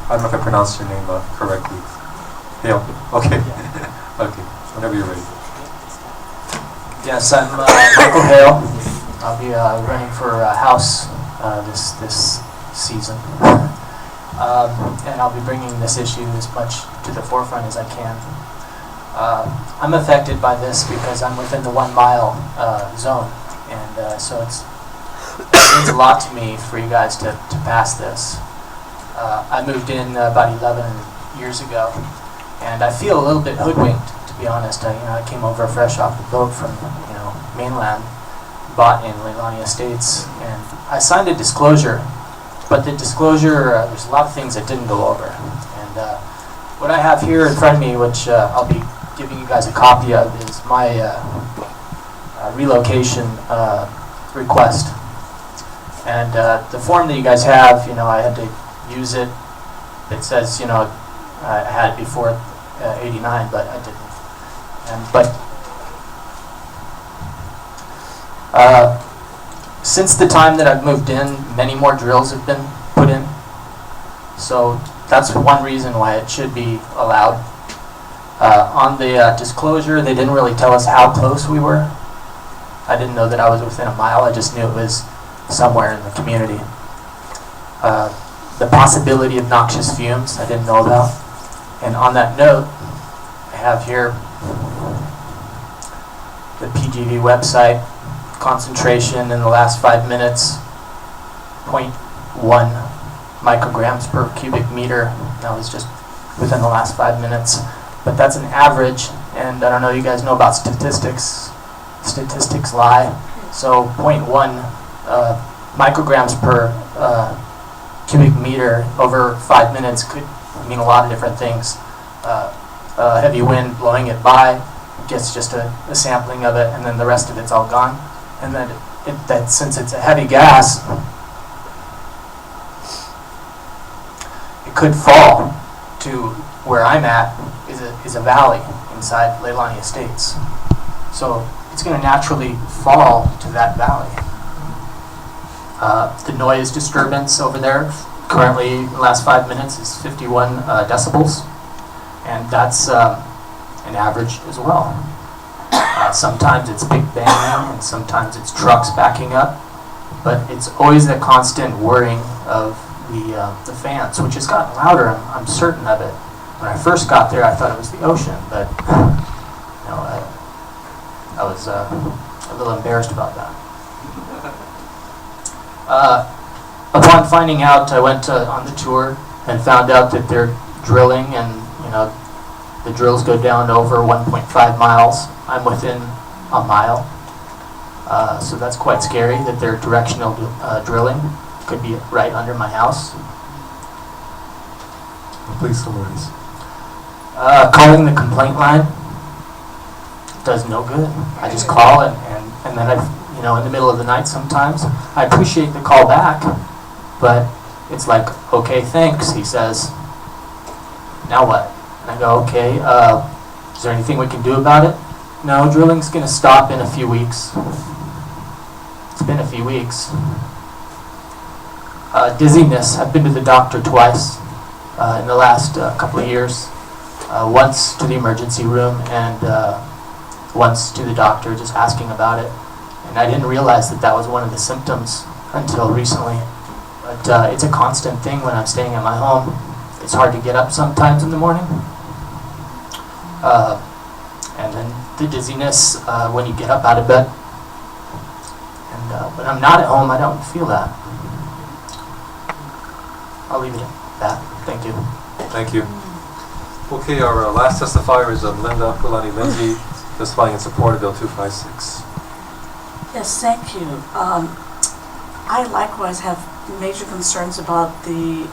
I don't know if I pronounced your name correctly. Hale. Okay. Okay. Whenever you're ready. Yes, I'm Michael Hale. I'll be running for House this season, and I'll be bringing this issue as much to the forefront as I can. I'm affected by this because I'm within the 1 mile zone, and so it means a lot to me for you guys to pass this. I moved in about 11 years ago, and I feel a little bit hoodwinked, to be honest. I came over fresh off the boat from mainland, bought in Leilani Estates, and I signed a disclosure, but the disclosure, there's a lot of things that didn't go over. And what I have here in front of me, which I'll be giving you guys a copy of, is my relocation request. And the form that you guys have, I had to use it. It says, I had it before 89, but I didn't. But since the time that I've moved in, many more drills have been put in. So that's one reason why it should be allowed. On the disclosure, they didn't really tell us how close we were. I didn't know that I was within 1 mile. I just knew it was somewhere in the community. The possibility of noxious fumes I didn't know about. And on that note, I have here the PGV website. Concentration in the last 5 minutes, 0.1 micrograms per cubic meter. That was just within the last 5 minutes. But that's an average, and I don't know, you guys know about statistics. Statistics lie. So 0.1 micrograms per cubic meter over 5 minutes could mean a lot of different things. Heavy wind blowing it by gets just a sampling of it, and then the rest of it's all gone. And then that since it's a heavy gas, it could fall to where I'm at is a valley inside Leilani Estates. So it's going to naturally fall to that valley. The noise disturbance over there, currently in the last 5 minutes, is 51 decibels, and that's an average as well. Sometimes it's big banging, and sometimes it's trucks backing up, but it's always a constant whirring of the fans, which has gotten louder. I'm certain of it. When I first got there, I thought it was the ocean, but I was a little embarrassed about that. Upon finding out, I went on the tour and found out that they're drilling, and the drills go down over 1.5 miles. I'm within 1 mile, so that's quite scary that they're directional drilling. Could be right under my house. Please summarize. Calling the complaint line does no good. I just call and then in the middle of the night sometimes. I appreciate the call back, but it's like, okay, thanks, he says. Now what? And I go, okay, is there anything we can do about it? No, drilling's going to stop in a few weeks. It's been a few weeks. Dizziness. I've been to the doctor twice in the last couple of years. Once to the emergency room and once to the doctor just asking about it. And I didn't realize that was one of the symptoms until recently. But it's a constant thing when I'm staying at my home. It's hard to get up sometimes in the morning. And then the dizziness when you get up out of bed. And when I'm not at home, I don't feel that. I'll leave it at that. Thank you. Thank you. Okay, our last testifier is Linda Lindsay, testifying in support of Bill 256. Yes, thank you. I likewise have major concerns about the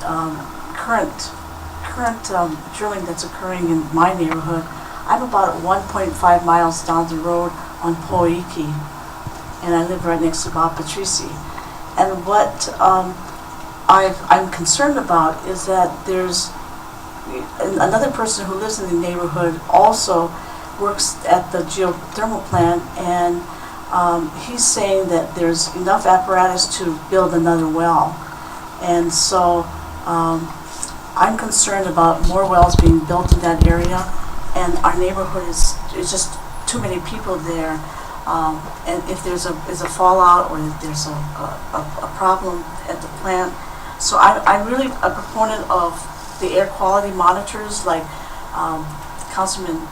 current drilling that's occurring in my neighborhood. I'm about 1.5 miles down the road on Poiki, and I live right next to Petricci. And what I'm concerned about is that there's another person who lives in the neighborhood also works at the geothermal plant, and he's saying that there's enough apparatus to build another well. And so I'm concerned about more wells being built in that area, and our neighborhood is just too many people there. And if there's a fallout, or if there's a problem at the plant. So I'm really a proponent of the air quality monitors, like Councilman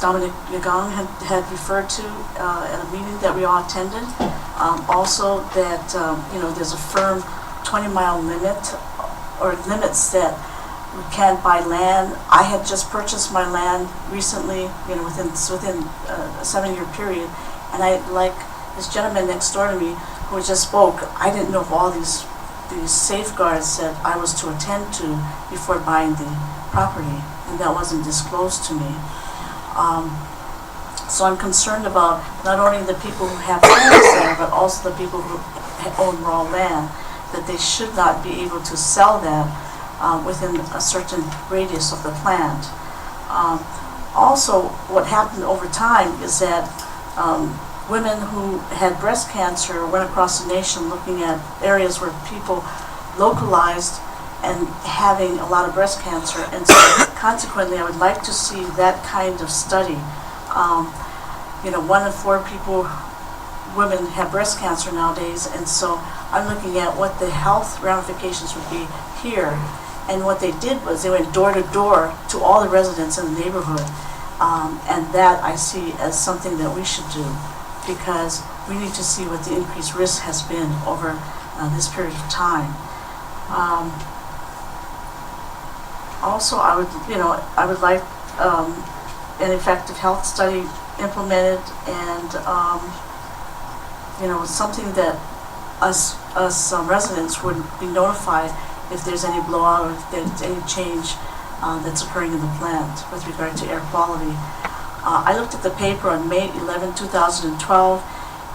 Dominic Yagong had referred to at a meeting that we all attended. Also that, there's a firm 20-mile limit, or limits that we can't buy land. I had just purchased my land recently, within a 7-year period, and I, like this gentleman next door to me who just spoke, I didn't know of all these safeguards that I was to attend to before buying the property, and that wasn't disclosed to me. So I'm concerned about not only the people who have homes there, but also the people who own raw land, that they should not be able to sell that within a certain radius of the plant. Also, what happened over time is that women who had breast cancer went across the nation looking at areas where people localized and having a lot of breast cancer, and so consequently I would like to see that kind of study. 1 in 4 women have breast cancer nowadays, and so I'm looking at what the health ramifications would be here. And what they did was they went door to door to all the residents in the neighborhood, and that I see as something that we should do, because we need to see what the increased risk has been over this period of time. Also, I would like an effective health study implemented, and something that us residents would be notified if there's any blowout, or if there's any change that's occurring in the plant with regard to air quality. I looked at the paper on May 11, 2012,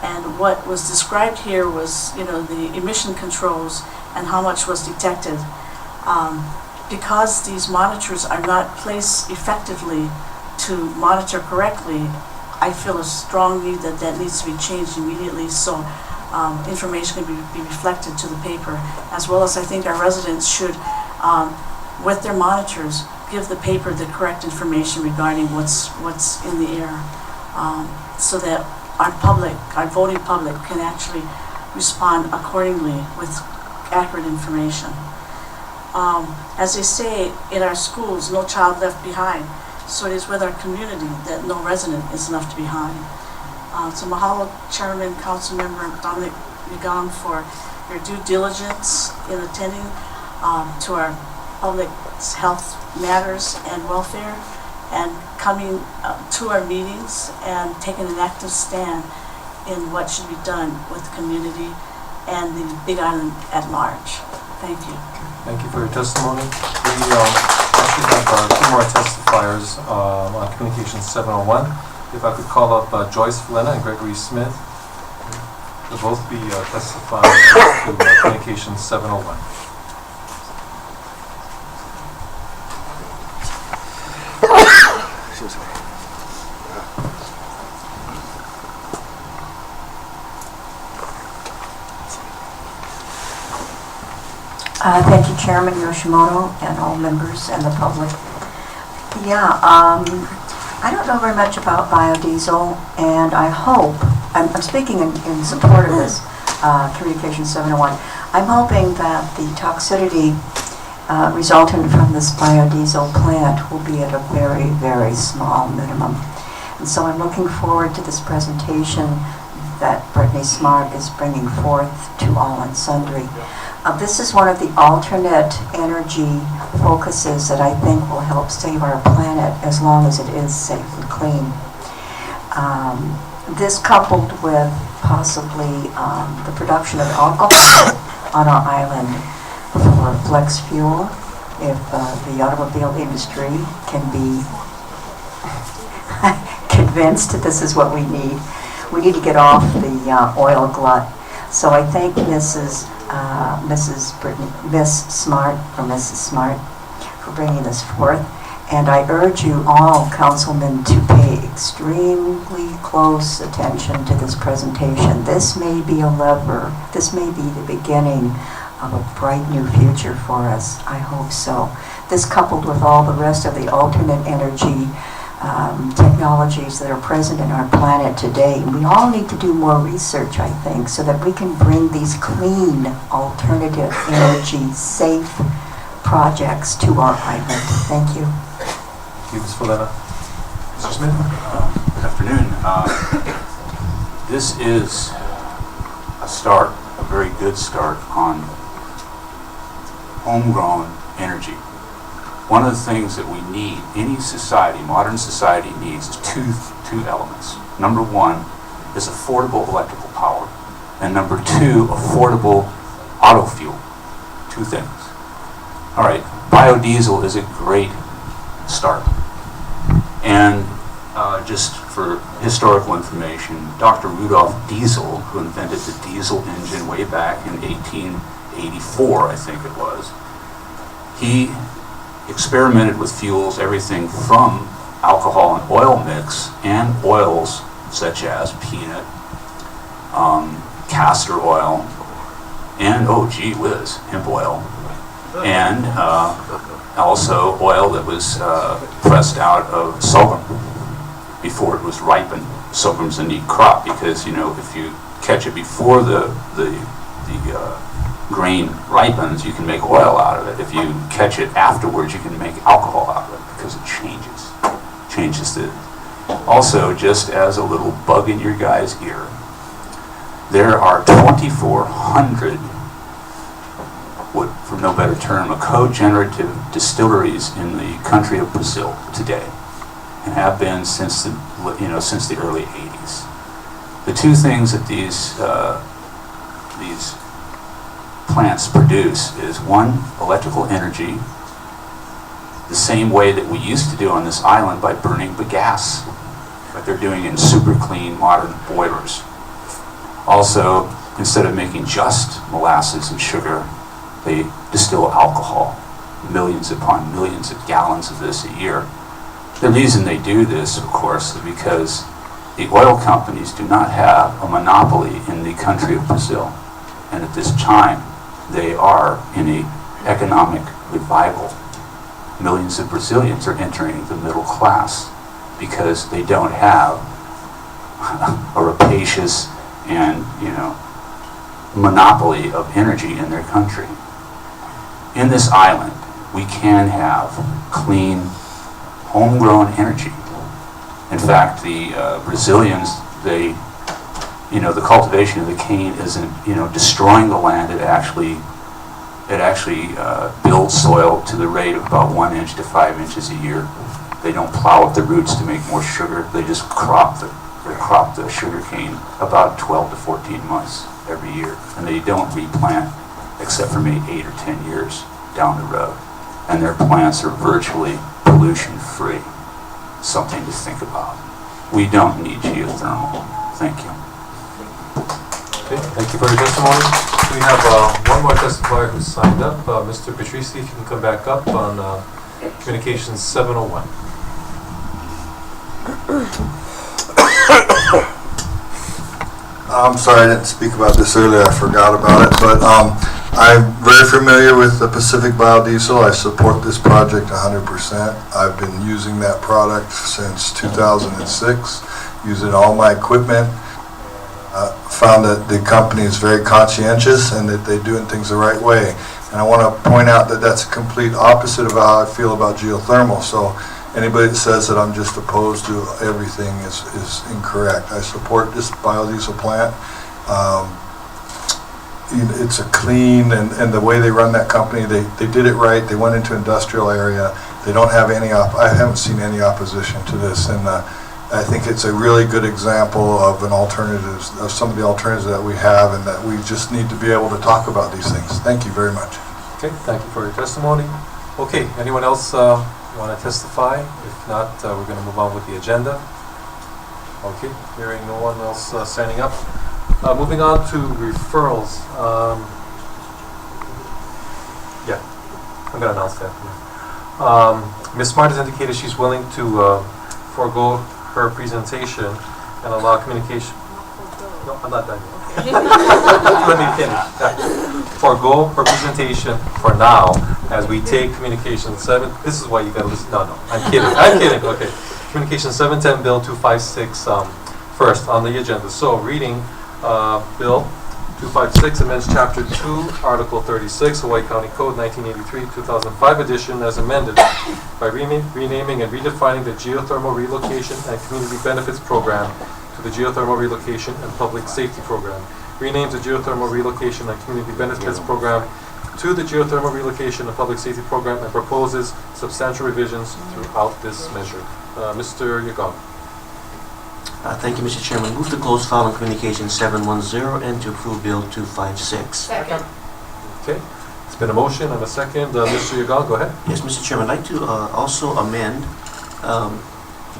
and what was described here was, the emission controls and how much was detected. Because these monitors are not placed effectively to monitor correctly, I feel a strong need that needs to be changed immediately, so information can be reflected to the paper, as well as I think our residents should, with their monitors, give the paper the correct information regarding what's in the air, so that our voting public can actually respond accordingly with accurate information. As they say in our schools, no child left behind. So it is with our community that no resident is left behind. So mahalo, Chairman, Council Member Dominic Yagong, for your due diligence in attending to our public health matters and welfare, and coming to our meetings and taking an active stand in what should be done with the community and the Big Island at large. Thank you. Thank you for your testimony. We actually have 2 more testifiers on Communication 701. If I could call up Joyce Folena and Gregory Smith. They'll both be testifying to Communication 701. Thank you, Chairman Yoshimoto, and all members and the public. Yeah, I don't know very much about biodiesel, and I hope, I'm speaking in support of this Communication 701, I'm hoping that the toxicity resultant from this biodiesel plant will be at a very, very small minimum. And so I'm looking forward to this presentation that Brittany Smart is bringing forth to all and sundry. This is one of the alternate energy focuses that I think will help save our planet as long as it is safe and clean. This coupled with possibly the production of alcohol on our island for flex fuel, if the automobile industry can be convinced that this is what we need. We need to get off the oil glut. So I thank Mrs. Smart for bringing this forth, and I urge you all, councilmen, to pay extremely close attention to this presentation. This may be a lever. This may be the beginning of a bright new future for us. I hope so. This coupled with all the rest of the alternate energy technologies that are present in our planet today. We all need to do more research, I think, so that we can bring these clean, alternative energy, safe projects to our island. Thank you. Thank you, Ms. Folena. Mr. Smith? Good afternoon. This is a start, a very good start on homegrown energy. One of the things that we need, any society, modern society needs, is two elements. Number one is affordable electrical power, and number two, affordable auto fuel. Two things. All right, biodiesel is a great start. And just for historical information, Dr. Rudolf Diesel, who invented the diesel engine way back in 1884, I think it was, he experimented with fuels, everything from alcohol and oil mix and oils such as peanut, castor oil, and, oh gee whiz, hemp oil, and also oil that was pressed out of sorghum before it was ripened. Sorghum's a neat crop because, you know, if you catch it before the grain ripens, you can make oil out of it. If you catch it afterwards, you can make alcohol out of it because it changes the. Also, just as a little bug in your guy's ear, there are 2,400, for no better term, a cogenerative distilleries in the country of Brazil today, and have been since the early 80s. The two things that these plants produce is, one, electrical energy, the same way that we used to do on this island by burning the gas, but they're doing in super clean modern boilers. Also, instead of making just molasses and sugar, they distill alcohol, millions upon millions of gallons of this a year. The reason they do this, of course, is because the oil companies do not have a monopoly in the country of Brazil. And at this time, they are in an economic revival. Millions of Brazilians are entering the middle class because they don't have a rapacious and, monopoly of energy in their country. In this island, we can have clean, homegrown energy. In fact, the Brazilians, the cultivation of the cane isn't, destroying the land. It actually builds soil to the rate of about 1 inch to 5 inches a year. They don't plow up the roots to make more sugar. They just crop the sugar cane about 12 to 14 months every year, and they don't replant except for maybe 8 or 10 years down the road. And their plants are virtually pollution-free. Something to think about. We don't need geothermal. Thank you. Okay, thank you for your testimony. We have one more testifier who signed up. Mr. Petricci, if you can come back up on Communications 701. I'm sorry I didn't speak about this earlier. I forgot about it. But I'm very familiar with the Pacific Biodiesel. I support this project 100%. I've been using that product since 2006, using all my equipment. Found that the company is very conscientious and that they're doing things the right way. And I want to point out that that's a complete opposite of how I feel about geothermal. So anybody that says that I'm just opposed to everything is incorrect. I support this biodiesel plant. It's a clean, and the way they run that company, they did it right. They went into industrial area. They don't have any, I haven't seen any opposition to this. And I think it's a really good example of an alternative, of some of the alternatives that we have, and that we just need to be able to talk about these things. Thank you very much. Okay, thank you for your testimony. Okay, anyone else want to testify? If not, we're going to move on with the agenda. Okay, hearing no one else signing up. Moving on to referrals. I'm going to announce that. Ms. Smart has indicated she's willing to forego her presentation and allow communication. No, I'm not done yet. Let me finish. forego representation for now as we take Communication 7. This is why you got to listen. No, I'm kidding. I'm kidding. Okay. Communication 710 Bill 256 first on the agenda. So reading Bill 256 amends Chapter 2, Article 36, Hawaii County Code 1983-2005 edition as amended by renaming and redefining the Geothermal Relocation and Community Benefits Program to the Geothermal Relocation and Public Safety Program. Renames the Geothermal Relocation and Community Benefits Program to the Geothermal Relocation and Public Safety Program and proposes substantial revisions throughout this measure. Mr. Yagong. Thank you, Mr. Chairman. Move to close file on Communication 710 and to approve Bill 256. Second. Okay. It's been a motion and a second. Mr. Yagong, go ahead. Yes, Mr. Chairman, I'd like to also amend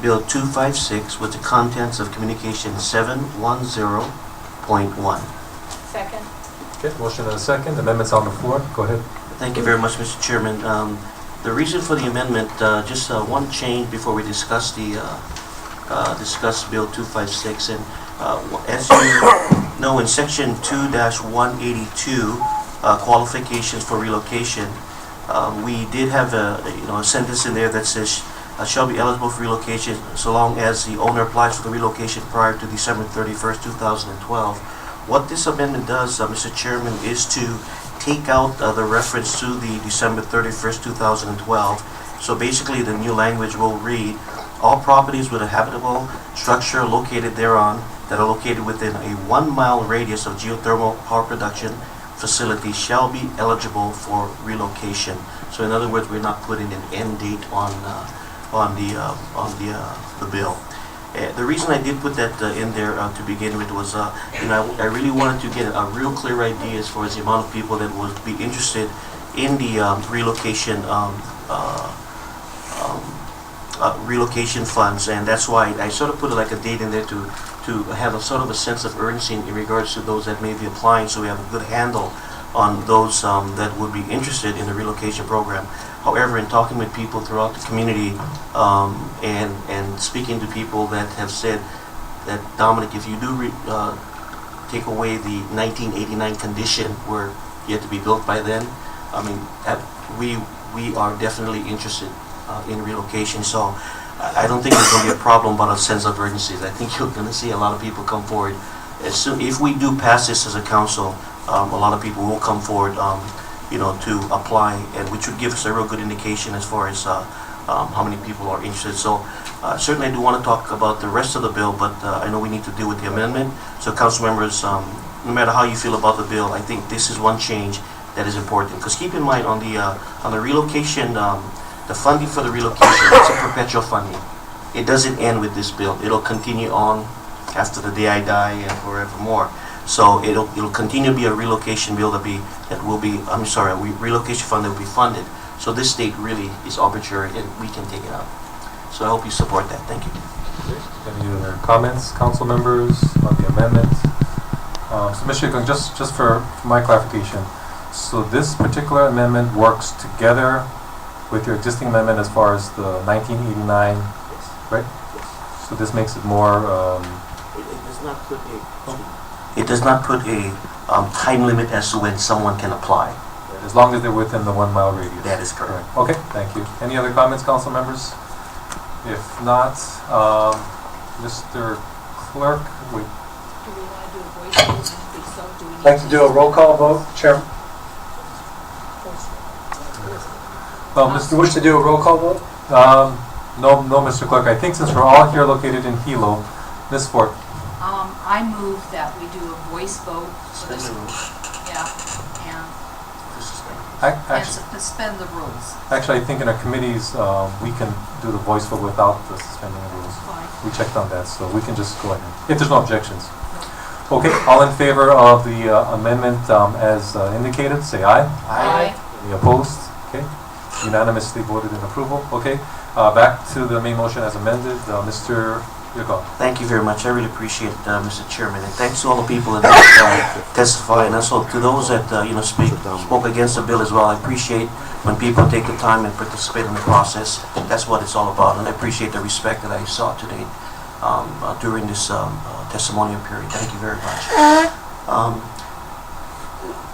Bill 256 with the contents of Communication 710.1. Second. Okay. Motion and a second. Amendments on the floor. Go ahead. Thank you very much, Mr. Chairman. The reason for the amendment, just one change before we discuss the discuss Bill 256. And as you know, in Section 2-182, qualifications for relocation, we did have a sentence in there that says shall be eligible for relocation so long as the owner applies for the relocation prior to December 31st, 2012. What this amendment does, Mr. Chairman, is to take out the reference to the December 31st, 2012. So basically the new language will read, all properties with a habitable structure located thereon that are located within a 1 mile radius of geothermal power production facility shall be eligible for relocation. So in other words, we're not putting an end date on the bill. The reason I did put that in there to begin with was, I really wanted to get a real clear idea as far as the amount of people that would be interested in the relocation funds, and that's why I sort of put like a date in there to have a sort of a sense of urgency in regards to those that may be applying, so we have a good handle on those that would be interested in the relocation program. However, in talking with people throughout the community and speaking to people that have said that, Dominic, if you do take away the 1989 condition where you have to be built by then, I mean, we are definitely interested in relocation. So I don't think there's going to be a problem about a sense of urgency. I think you're going to see a lot of people come forward. As soon, if we do pass this as a council, a lot of people will come forward to apply, and which would give us a real good indication as far as how many people are interested. So certainly I do want to talk about the rest of the bill, but I know we need to deal with the amendment. So council members, no matter how you feel about the bill, I think this is one change that is important. Because keep in mind, on the relocation, the funding for the relocation, it's a perpetual funding. It doesn't end with this bill. It'll continue on after the day I die and forevermore. So it'll continue to be a relocation bill a relocation fund that will be funded. So this state really is arbitrary and we can take it out. So I hope you support that. Thank you. Okay. Any other comments, council members, on the amendment? So Mr. Yagong, just for my clarification, so this particular amendment works together with your existing amendment as far as the 1989, right? So this makes it more... It does not put a time limit as to when someone can apply. As long as they're within the 1 mile radius. That is correct. Okay, thank you. Any other comments, council members? If not, Mr. Clerk, Do we want to do a voice vote? If so, do we need Like to do a roll call vote, Chairman? Mr. You wish to do a roll call vote? No, Mr. Clerk. I think since we're all here located in Hilo, Ms. Ford. I move that we do a voice vote for this, and suspend the rules. Actually, I think in our committees, we can do the voice vote without the suspending the rules. Fine. We checked on that, so we can just go ahead. If there's no objections. Okay, all in favor of the amendment as indicated, say aye. Aye. Any opposed? Okay, unanimously voted in approval. Okay, back to the main motion as amended. Mr. Yagong. Thank you very much. I really appreciate Mr. Chairman, and thanks to all the people that testify, and also to those that spoke against the bill as well. I appreciate when people take the time and participate in the process. That's what it's all about, and I appreciate the respect that I saw today during this testimonial period. Thank you very much.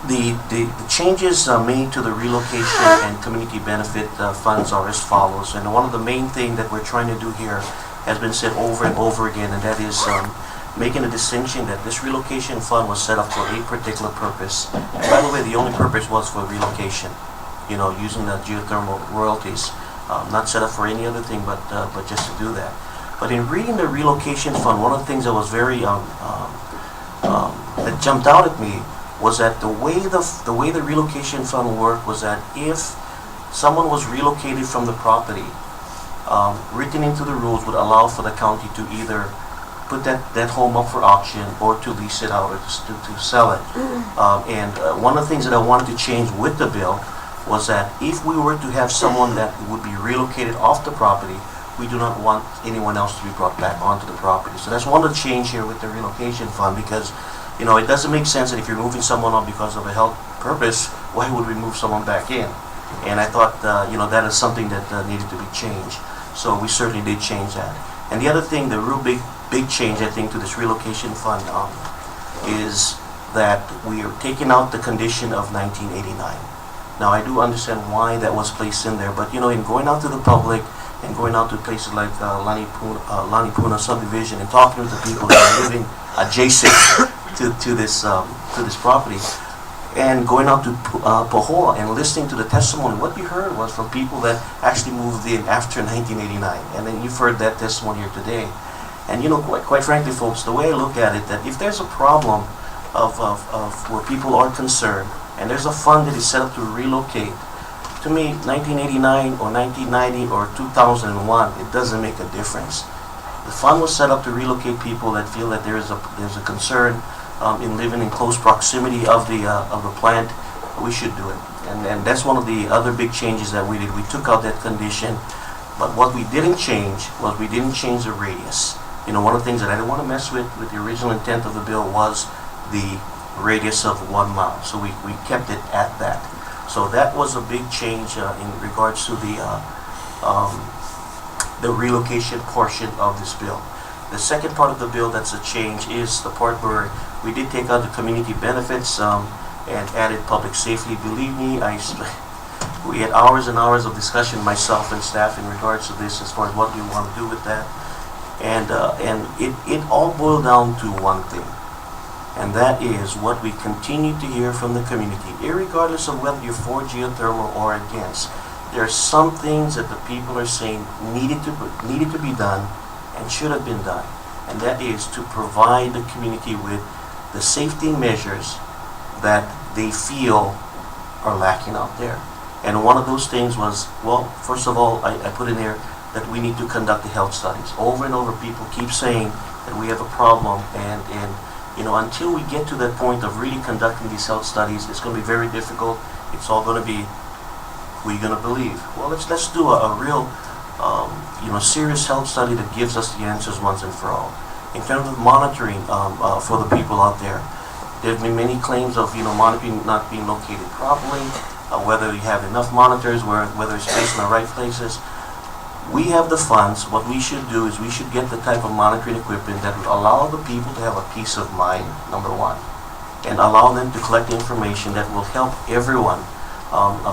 The changes made to the relocation and community benefit funds are as follows. And one of the main things that we're trying to do here has been said over and over again, and that is making a distinction that this relocation fund was set up for a particular purpose. And by the way, the only purpose was for relocation, you know, using the geothermal royalties. Not set up for any other thing but just to do that. But in reading the relocation fund, one of the things that was very that jumped out at me was that the way the relocation fund worked was that if someone was relocated from the property, written into the rules would allow for the county to either put that home up for auction or to lease it out or to sell it. One of the things that I wanted to change with the bill was that if we were to have someone that would be relocated off the property, we do not want anyone else to be brought back onto the property. So that's one of the change here with the relocation fund, because you know, it doesn't make sense that if you're moving someone on because of a health purpose, why would we move someone back in? And I thought, you know, that is something that needed to be changed. So we certainly did change that. And the other thing, the real big change, I think, to this relocation fund is that we are taking out the condition of 1989. Now, I do understand why that was placed in there, but, you know, in going out to the public and going out to places like Lani Puna subdivision and talking with the people that are living adjacent to this property, and going out to Pahoa and listening to the testimony, what you heard was from people that actually moved in after 1989, and then you've heard that testimony here today. And you know, quite frankly, folks, the way I look at it, that if there's a problem of where people are concerned, and there's a fund that is set up to relocate, to me, 1989 or 1990 or 2001, it doesn't make a difference. The fund was set up to relocate people that feel that there's a concern in living in close proximity of the plant. We should do it, and that's one of the other big changes that we did. We took out that condition, but what we didn't change was we didn't change the radius. You know, one of the things that I didn't want to mess with the original intent of the bill was the radius of 1 mile. So we kept it at that. So that was a big change in regards to the relocation portion of this bill. The second part of the bill that's a change is the part where we did take out the community benefits and added public safety. Believe me, we had hours and hours of discussion, myself and staff, in regards to this as far as what we want to do with that. And it all boiled down to one thing, and that is what we continue to hear from the community, irregardless of whether you're for geothermal or against. There are some things that the people are saying needed to be done and should have been done, and that is to provide the community with the safety measures that they feel are lacking out there. And one of those things was, well, first of all, I put in there that we need to conduct the health studies. Over and over, people keep saying that we have a problem, and you know, until we get to that point of really conducting these health studies, it's going to be very difficult. It's all going to be, who are you going to believe? Well, let's do a real, you know, serious health study that gives us the answers once and for all. In terms of monitoring for the people out there, there have been many claims of, you know, monitoring not being located properly, whether you have enough monitors, whether it's placed in the right places. We have the funds. What we should do is we should get the type of monitoring equipment that would allow the people to have a peace of mind, number one, and allow them to collect information that will help everyone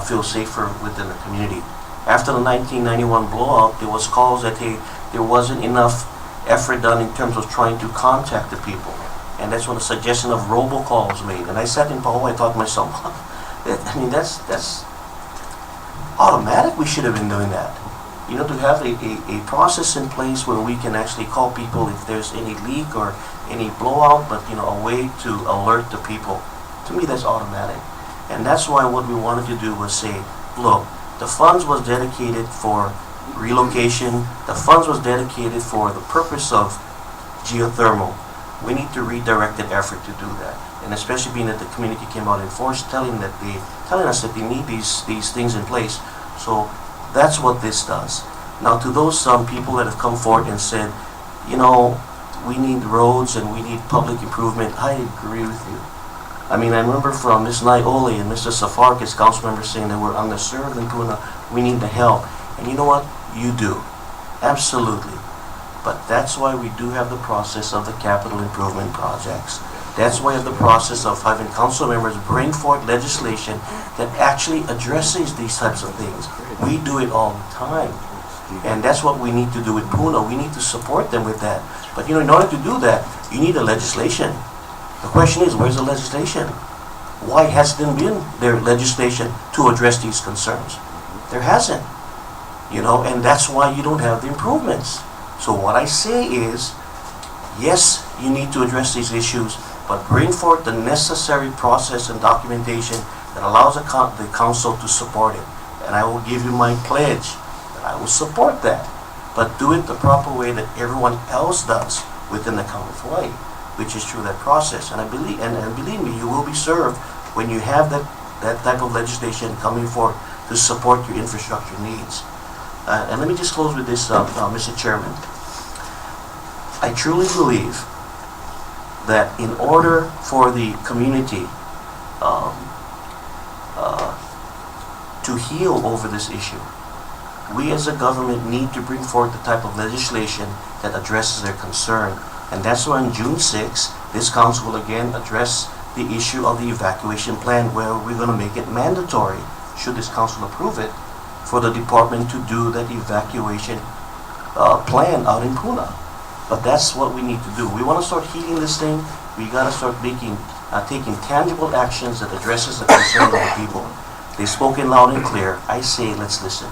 feel safer within the community. After the 1991 blowout, there was calls that, hey, there wasn't enough effort done in terms of trying to contact the people. And that's when the suggestion of robocalls made. And I sat in Pahoa, I thought to myself, I mean, that's automatic. We should have been doing that. You know, to have a process in place where we can actually call people if there's any leak or any blowout, but, you know, a way to alert the people. To me, that's automatic. And that's why what we wanted to do was say, look, the funds was dedicated for relocation. The funds was dedicated for the purpose of geothermal. We need to redirect that effort to do that. And especially being that the community came out in force telling us that they need these things in place. So that's what this does. Now, to those people that have come forward and said, you know, we need roads and we need public improvement, I agree with you. I mean, I remember from Ms Naole and Mr. Safarkas, council members, saying that we're underserved in Puna, we need the help. And you know what? You do. Absolutely. But that's why we do have the process of the capital improvement projects. That's why the process of having council members bring forth legislation that actually addresses these types of things. We do it all the time. And that's what we need to do with Puna. We need to support them with that. But in order to do that, you need a legislation. The question is, where's the legislation? Why hasn't there been legislation to address these concerns? There hasn't. And that's why you don't have the improvements. So what I say is, yes, you need to address these issues, but bring forth the necessary process and documentation that allows the council to support it. And I will give you my pledge that I will support that, but do it the proper way that everyone else does within the county of Hawaii, which is through that process. And I believe, and believe me, you will be served when you have that type of legislation coming forth to support your infrastructure needs. And let me just close with this, Mr. Chairman. I truly believe that in order for the community to heal over this issue, we as a government need to bring forth the type of legislation that addresses their concern. And that's why on June 6th, this council will again address the issue of the evacuation plan, where we're going to make it mandatory, should this council approve it, for the department to do that evacuation plan out in Puna. But that's what we need to do. We want to start healing this thing. We got to start taking tangible actions that addresses the concern of the people. They've spoken loud and clear. I say, let's listen.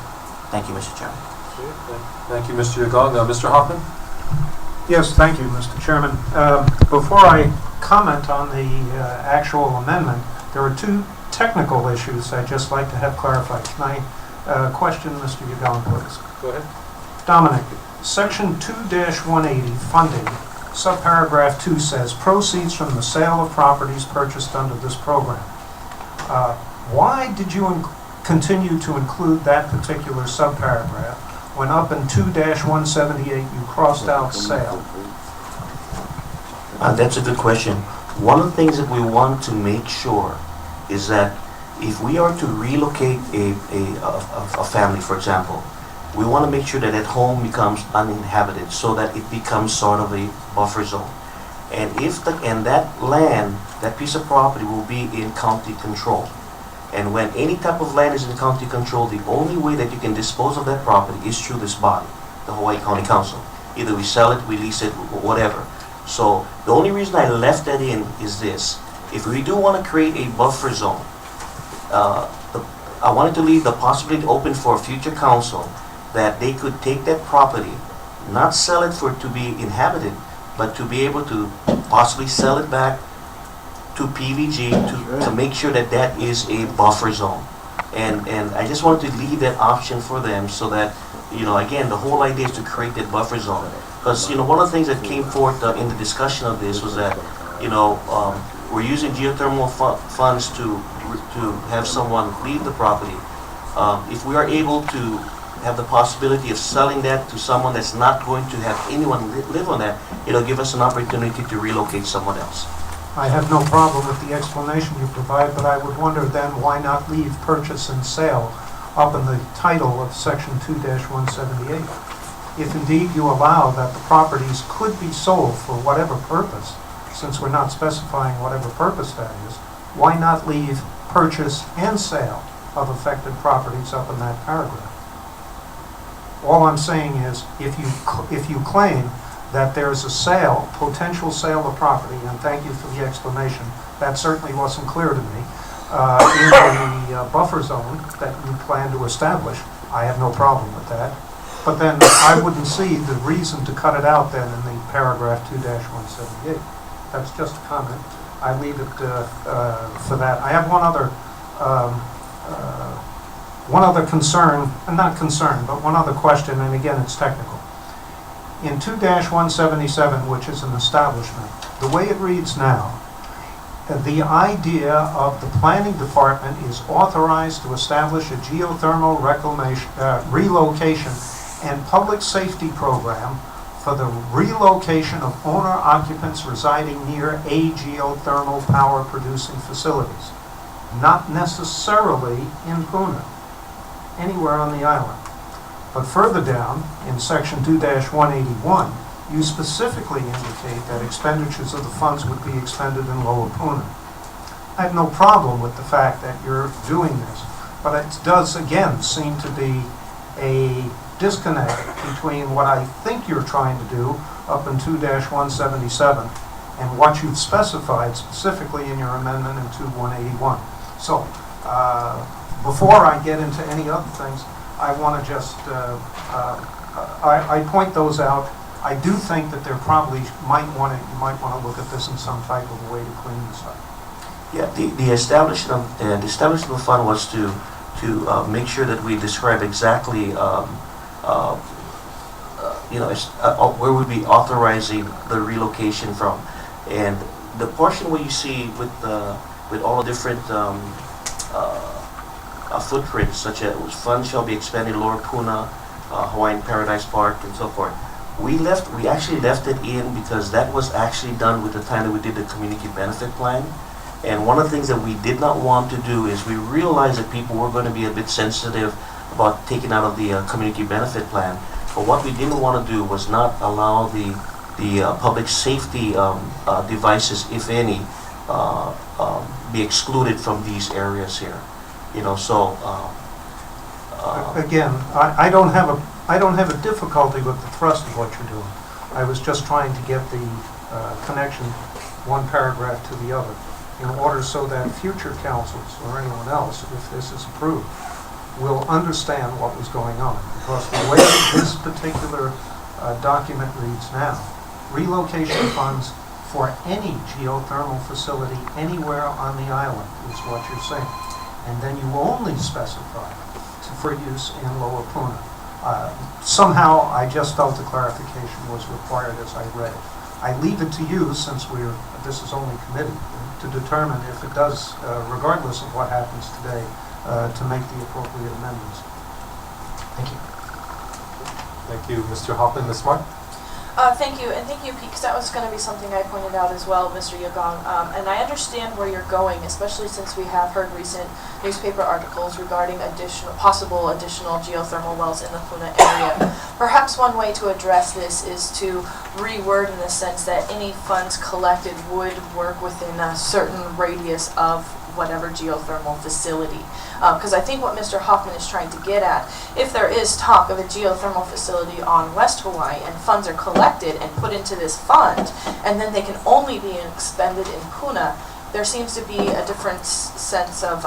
Thank you, Mr. Chairman. Thank you, Mr. Yagong. Mr. Hoffman? Yes, thank you, Mr. Chairman. Before I comment on the actual amendment, there are two technical issues I'd just like to have clarified. Can I question Mr. Yagong, please? Go ahead. Dominic, Section 2-180, funding, subparagraph 2 says, proceeds from the sale of properties purchased under this program. Why did you continue to include that particular subparagraph when up in 2-178 you crossed out sale? That's a good question. One of the things that we want to make sure is that if we are to relocate a family, for example, we want to make sure that that home becomes uninhabited so that it becomes sort of a buffer zone. And that land, that piece of property will be in county control. And when any type of land is in county control, the only way that you can dispose of that property is through this body, the Hawaii County Council. Either we sell it, we lease it, or whatever. So the only reason I left that in is this. If we do want to create a buffer zone, I wanted to leave the possibility open for a future council that they could take that property, not sell it for it to be inhabited, but to be able to possibly sell it back to PVG to make sure that that is a buffer zone. And I just wanted to leave that option for them so that, again, the whole idea is to create that buffer zone. Because, one of the things that came forth in the discussion of this was that, we're using geothermal funds to have someone leave the property. If we are able to have the possibility of selling that to someone that's not going to have anyone live on that, it'll give us an opportunity to relocate someone else. I have no problem with the explanation you provide, but I would wonder then why not leave purchase and sale up in the title of Section 2-178? If indeed you allow that the properties could be sold for whatever purpose, since we're not specifying whatever purpose that is, why not leave purchase and sale of affected properties up in that paragraph? All I'm saying is, if you claim that there's a sale, potential sale of property, and thank you for the explanation, that certainly wasn't clear to me, in the buffer zone that you plan to establish, I have no problem with that. But then I wouldn't see the reason to cut it out then in the paragraph 2-178. That's just a comment. I leave it for that. I have one other concern, not concern, but one other question, and again, it's technical. In 2-177, which is an establishment, the way it reads now, the idea of the planning department is authorized to establish a geothermal relocation and public safety program for the relocation of owner-occupants residing near a geothermal power producing facilities, not necessarily in Puna, anywhere on the island. But further down, in Section 2-181, you specifically indicate that expenditures of the funds would be expended in Lower Puna. I have no problem with the fact that you're doing this, but it does, again, seem to be a disconnect between what I think you're trying to do up in 2-177 and what you've specified specifically in your amendment in 2-181. So, before I get into any other things, I want to just, I point those out. I do think that there probably you might want to look at this in some type of a way to clean this up. Yeah, the establishment of the fund was to make sure that we describe exactly where we'd be authorizing the relocation from, and the portion where you see with all the different footprints, such as funds shall be expended in Lower Puna, Hawaiian Paradise Park, and so forth. We actually left it in because that was actually done with the time that we did the community benefit plan. And one of the things that we did not want to do is we realized that people were going to be a bit sensitive about taking out of the community benefit plan. But what we didn't want to do was not allow the public safety devices, if any, be excluded from these areas here. So again, I don't have a difficulty with the thrust of what you're doing. I was just trying to get the connection, one paragraph to the other, in order so that future councils or anyone else, if this is approved, will understand what was going on. Because the way this particular document reads now, relocation funds for any geothermal facility anywhere on the island is what you're saying. And then you only specify for use in Lower Puna. Somehow I just felt a clarification was required as I read it. I leave it to you, since this is only committee, to determine if it does, regardless of what happens today, to make the appropriate amendments. Thank you. Thank you, Mr. Hoffman. Ms. Smart? Thank you, and thank you, Pete, because that was going to be something I pointed out as well, Mr. Yagong. And I understand where you're going, especially since we have heard recent newspaper articles regarding possible additional geothermal wells in the Puna area. Perhaps one way to address this is to reword in the sense that any funds collected would work within a certain radius of whatever geothermal facility. Because I think what Mr. Hoffman is trying to get at, if there is talk of a geothermal facility on West Hawaii and funds are collected and put into this fund, and then they can only be expended in Puna, there seems to be a different sense of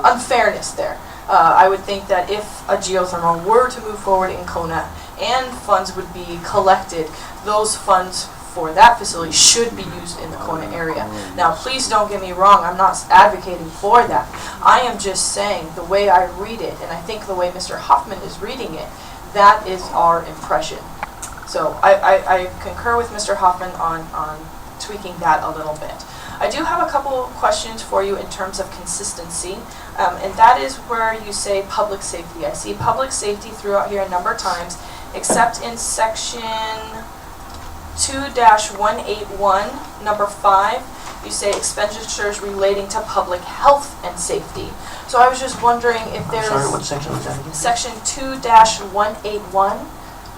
unfairness there. I would think that if a geothermal were to move forward in Kona and funds would be collected, those funds for that facility should be used in the Kona area. Now, please don't get me wrong, I'm not advocating for that. I am just saying the way I read it, and I think the way Mr. Hoffman is reading it, that is our impression. So I concur with Mr. Hoffman on tweaking that a little bit. I do have a couple questions for you in terms of consistency, and that is where you say public safety. I see public safety throughout here a number of times, except in section 2-181, number 5, you say expenditures relating to public health and safety. So I was just wondering if there's... Sorry, what section was that again? Section 2-181,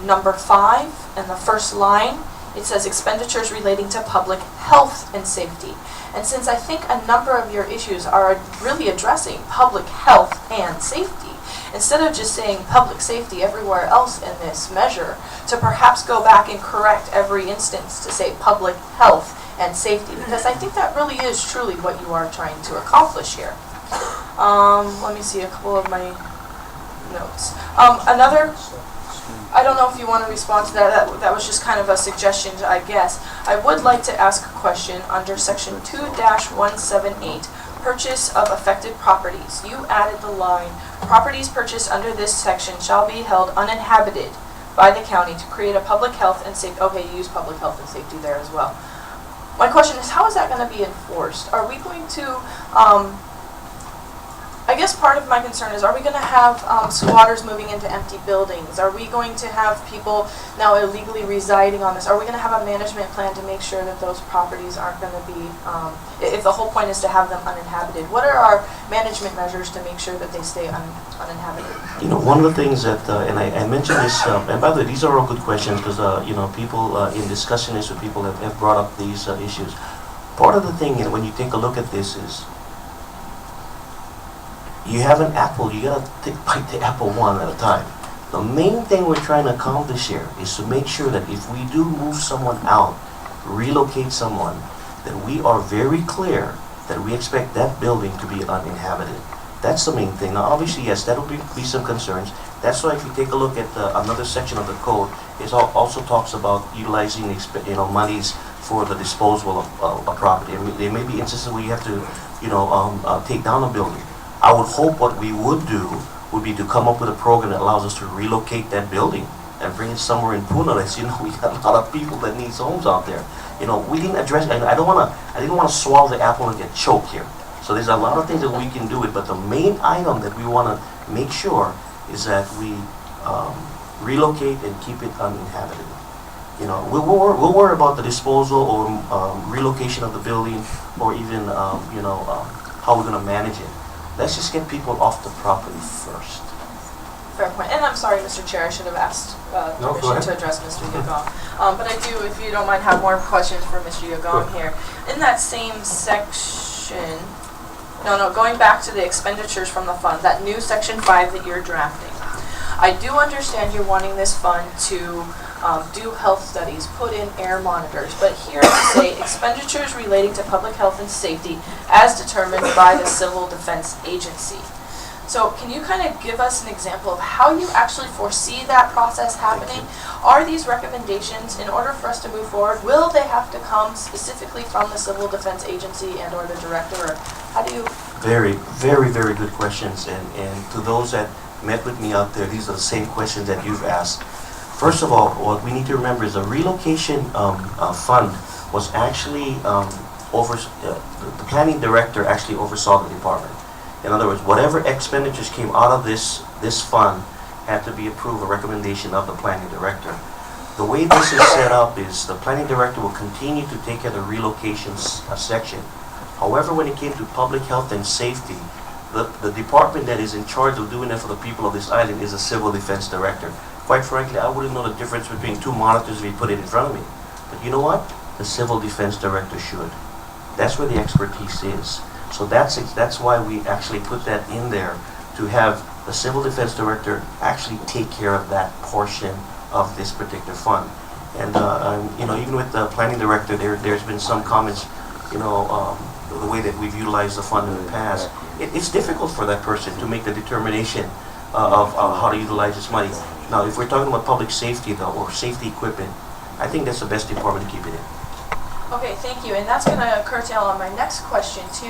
number 5, and the first line, it says expenditures relating to public health and safety. And since I think a number of your issues are really addressing public health and safety, instead of just saying public safety everywhere else in this measure, to perhaps go back and correct every instance to say public health and safety, because I think that really is truly what you are trying to accomplish here. Let me see a couple of my notes. I don't know if you want to respond to that. That was just kind of a suggestion, I guess. I would like to ask a question under section 2-178. Purchase of affected properties. You added the line, properties purchased under this section shall be held uninhabited by the county to create a public health and safety. Okay, you use public health and safety there as well. My question is, how is that going to be enforced? Are we going to, I I guess part of my concern is, are we going to have squatters moving into empty buildings? Are we going to have people now illegally residing on this? Are we going to have a management plan to make sure that those properties aren't going to be, if the whole point is to have them uninhabited, what are our management measures to make sure that they stay uninhabited? You know, one of the things that, and I mentioned this, and by the way, these are all good questions because, you know, people in discussing this with people have brought up these issues. Part of the thing, when you take a look at this, is you have an apple, you gotta bite the apple one at a time. The main thing we're trying to accomplish here is to make sure that if we do move someone out, relocate someone, that we are very clear that we expect that building to be uninhabited. That's the main thing. Now, obviously, yes, that will be some concerns. That's why if you take a look at another section of the code, it also talks about utilizing monies for the disposal of a property. I mean, there may be instances where you have to, take down a building. I would hope what we would do would be to come up with a program that allows us to relocate that building and bring it somewhere in Puna. That's, we got a lot of people that need homes out there. We didn't address, and I didn't want to swallow the apple and get choked here. So there's a lot of things that we can do it, but the main item that we want to make sure is that we relocate and keep it uninhabited. We'll worry about the disposal or relocation of the building, or even how we're going to manage it. Let's just get people off the property first. Fair point. And I'm sorry, Mr. Chair, I should have asked permission to address Mr. Yagong. But I do, if you don't mind, have more questions for Mr. Yagong here. In that same section, going back to the expenditures from the fund, that new section 5 that you're drafting, I do understand you're wanting this fund to do health studies, put in air monitors, but here you say expenditures relating to public health and safety as determined by the Civil Defense Agency. So can you kind of give us an example of how you actually foresee that process happening? Are these recommendations, in order for us to move forward, will they have to come specifically from the Civil Defense Agency and or the director? Or how do you? Very, very, very good questions. And to those that met with me out there, these are the same questions that you've asked. First of all, what we need to remember is the relocation fund was actually the planning director actually oversaw the department. In other words, whatever expenditures came out of this fund had to be approved, a recommendation of the planning director. The way this is set up is the planning director will continue to take care of the relocations section. However, when it came to public health and safety, the department that is in charge of doing that for the people of this island is the civil defense director. Quite frankly, I wouldn't know the difference between two monitors if you put it in front of me. But you know what? The civil defense director should. That's where the expertise is. So that's why we actually put that in there, to have the civil defense director actually take care of that portion of this particular fund. And even with the planning director, there's been some comments, the way that we've utilized the fund in the past. It's difficult for that person to make the determination of how to utilize this money. Now, if we're talking about public safety, though, or safety equipment, I think that's the best department to keep it in. Okay, thank you. And that's going to curtail on my next question to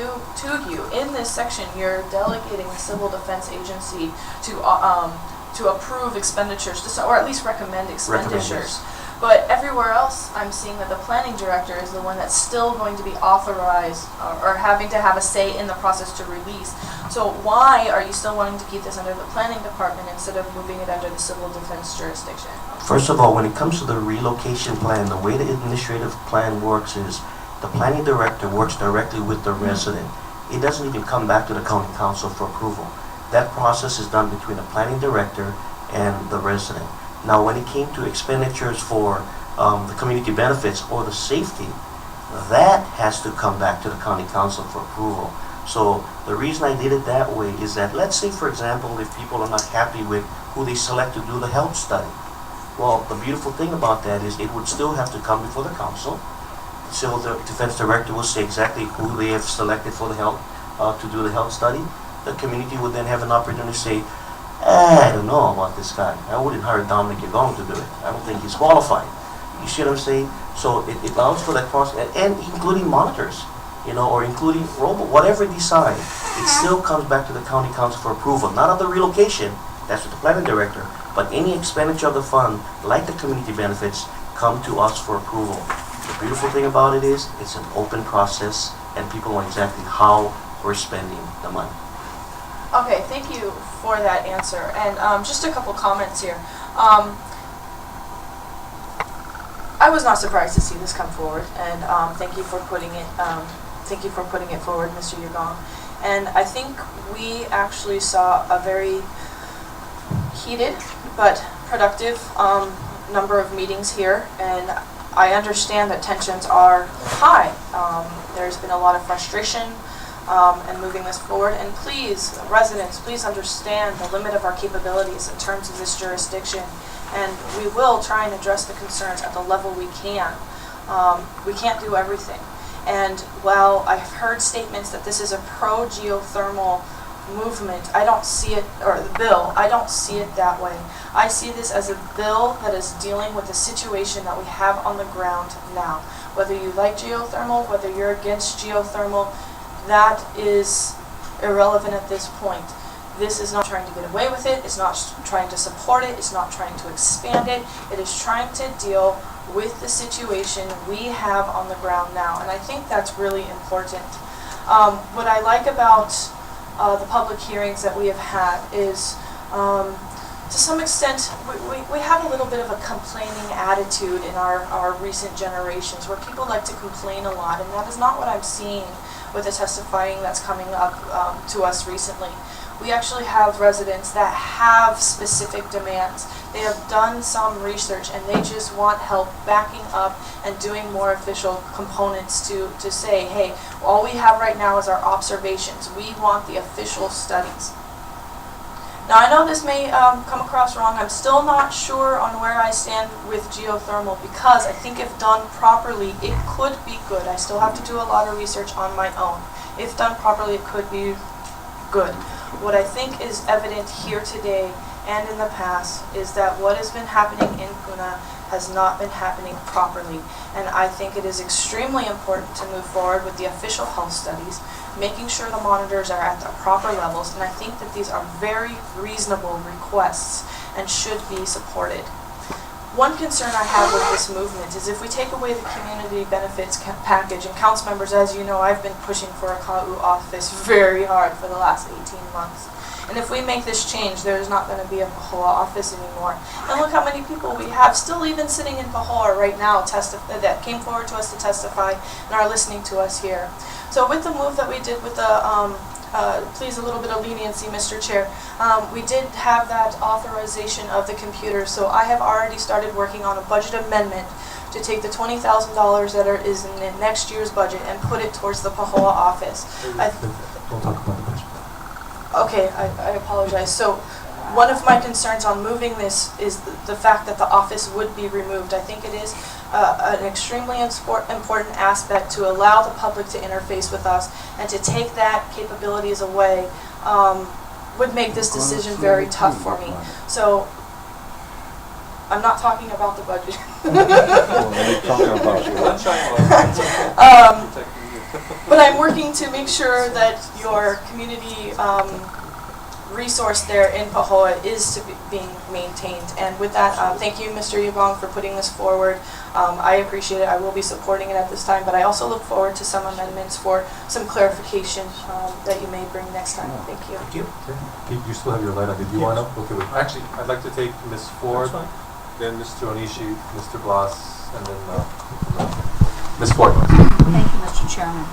you. In this section, you're delegating the Civil Defense Agency to approve expenditures, or at least recommend expenditures. But everywhere else, I'm seeing that the planning director is the one that's still going to be authorized or having to have a say in the process to release. So why are you still wanting to keep this under the planning department instead of moving it under the civil defense jurisdiction? First of all, when it comes to the relocation plan, the way the administrative plan works is the planning director works directly with the resident. It doesn't even come back to the county council for approval. That process is done between the planning director and the resident. Now, when it came to expenditures for the community benefits or the safety, that has to come back to the county council for approval. So the reason I did it that way is that, let's say, for example, if people are not happy with who they select to do the health study, well, the beautiful thing about that is it would still have to come before the council. The civil defense director will say exactly who they have selected for the health to do the health study. The community would then have an opportunity to say, I don't know about this guy. I wouldn't hire Dominic Yagong to do it. I don't think he's qualified. You see what I'm saying? So it allows for that process, and including monitors, or including robot, whatever decide, it still comes back to the county council for approval. Not of the relocation, that's with the planning director, but any expenditure of the fund, like the community benefits, come to us for approval. The beautiful thing about it is, it's an open process, and people know exactly how we're spending the money. Okay, thank you for that answer. And just a couple comments here. I was not surprised to see this come forward, and thank you for putting it. Thank you for putting it forward, Mr. Yagong. And I think we actually saw a very heated but productive number of meetings here, and I understand that tensions are high. There's been a lot of frustration and moving this forward. And please, residents, please understand the limit of our capabilities in terms of this jurisdiction. And we will try and address the concerns at the level we can. We can't do everything. And while I've heard statements that this is a pro-geothermal movement, I don't see it, or the bill, I don't see it that way. I see this as a bill that is dealing with the situation that we have on the ground now. Whether you like geothermal, whether you're against geothermal, that is irrelevant at this point. This is not trying to get away with it, it's not trying to support it, it's not trying to expand it, it is trying to deal with the situation we have on the ground now, and I think that's really important. What I like about the public hearings that we have had is, to some extent, we have a little bit of a complaining attitude in our recent generations, where people like to complain a lot, and that is not what I'm seeing with the testifying that's coming up to us recently. We actually have residents that have specific demands. They have done some research and they just want help backing up and doing more official components to say, hey, all we have right now is our observations. We want the official studies. Now I know this may come across wrong. I'm still not sure on where I stand with geothermal, because I think if done properly, it could be good. I still have to do a lot of research on my own. If done properly, it could be good. What I think is evident here today and in the past is that what has been happening in Puna has not been happening properly. And I think it is extremely important to move forward with the official health studies, making sure the monitors are at the proper levels, and I think that these are very reasonable requests and should be supported. One concern I have with this movement is if we take away the community benefits package, and council members, as you know, I've been pushing for a KAU office very hard for the last 18 months. And if we make this change, there's not going to be a Pahoa office anymore. And look how many people we have still even sitting in Pahoa right now that came forward to us to testify and are listening to us here. So with the move that we did with the please a little bit of leniency, Mr. Chair. We did have that authorization of the computer, so I have already started working on a budget amendment to take the $20,000 that is in the next year's budget and put it towards the Pahoa office. Don't talk about the budget. Okay, I apologize. So one of my concerns on moving this is the fact that the office would be removed. I think it is an extremely important aspect to allow the public to interface with us, and to take that capabilities away would make this decision very tough for me. So I'm not talking about the budget. But I'm working to make sure that your community resource there in Pahoa is being maintained. And with that, thank you, Mr. Yagong, for putting this forward. I appreciate it. I will be supporting it at this time, but I also look forward to some amendments for some clarification that you may bring next time. Thank you. Thank you. Pete, you still have your light on. Did you want to? Okay, wait. Actually, I'd like to take Ms. Ford, then Mr. Inishi, Mr. Blas, and then Ms. Ford. Thank you, Mr. Chairman.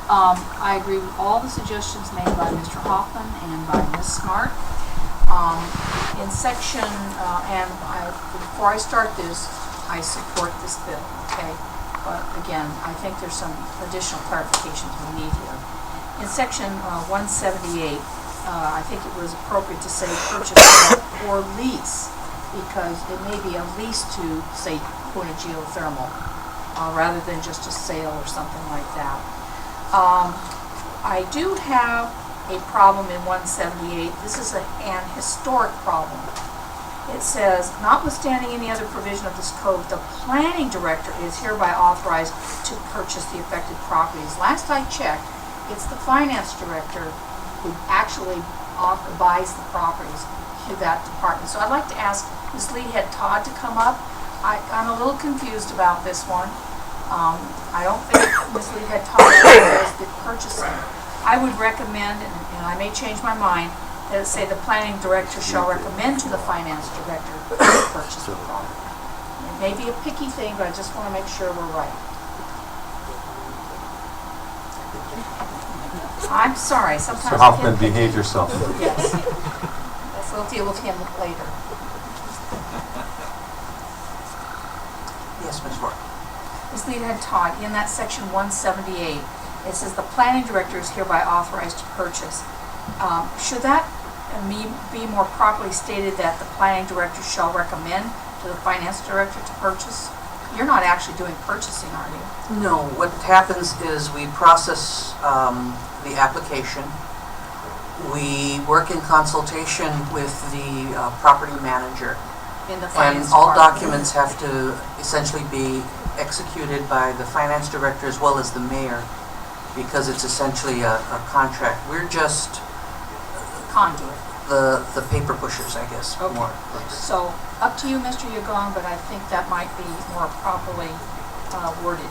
I agree with all the suggestions made by Mr. Hoffman and by Ms. Smart. In section, before I start this, I support this bill, okay? But again, I think there's some additional clarifications we need here. In section 178, I think it was appropriate to say purchase or lease, because it may be a lease to, say, Puna Geothermal, rather than just a sale or something like that. I do have a problem in 178. This is an historic problem. It says, notwithstanding any other provision of this code, the planning director is hereby authorized to purchase the affected properties. Last I checked, it's the finance director who actually buys the properties through that department. So I'd like to ask Ms. Leithead-Todd to come up. I'm a little confused about this one. I don't think Ms. Leithead-Todd does the purchasing. I would recommend, and I may change my mind, that it say the planning director shall recommend to the finance director to purchase the property. It may be a picky thing, but I just want to make sure we're right. I'm sorry, sometimes. Mr. Hoffman, behave yourself. Yes. Yes, we'll deal with him later. Yes, Ms. Ford. Ms. Leithead-Todd, in that section 178, it says the planning director is hereby authorized to purchase. Should that be more properly stated that the planning director shall recommend to the finance director to purchase? You're not actually doing purchasing, are you? No, what happens is we process the application. We work in consultation with the property manager. In the And finance all department? documents have to essentially be executed by the finance director as well as the mayor, because it's essentially a contract. We're just Conduit. the paper pushers, I guess, Okay. more. So, up to you, Mr. Yagong, but I think that might be more properly worded.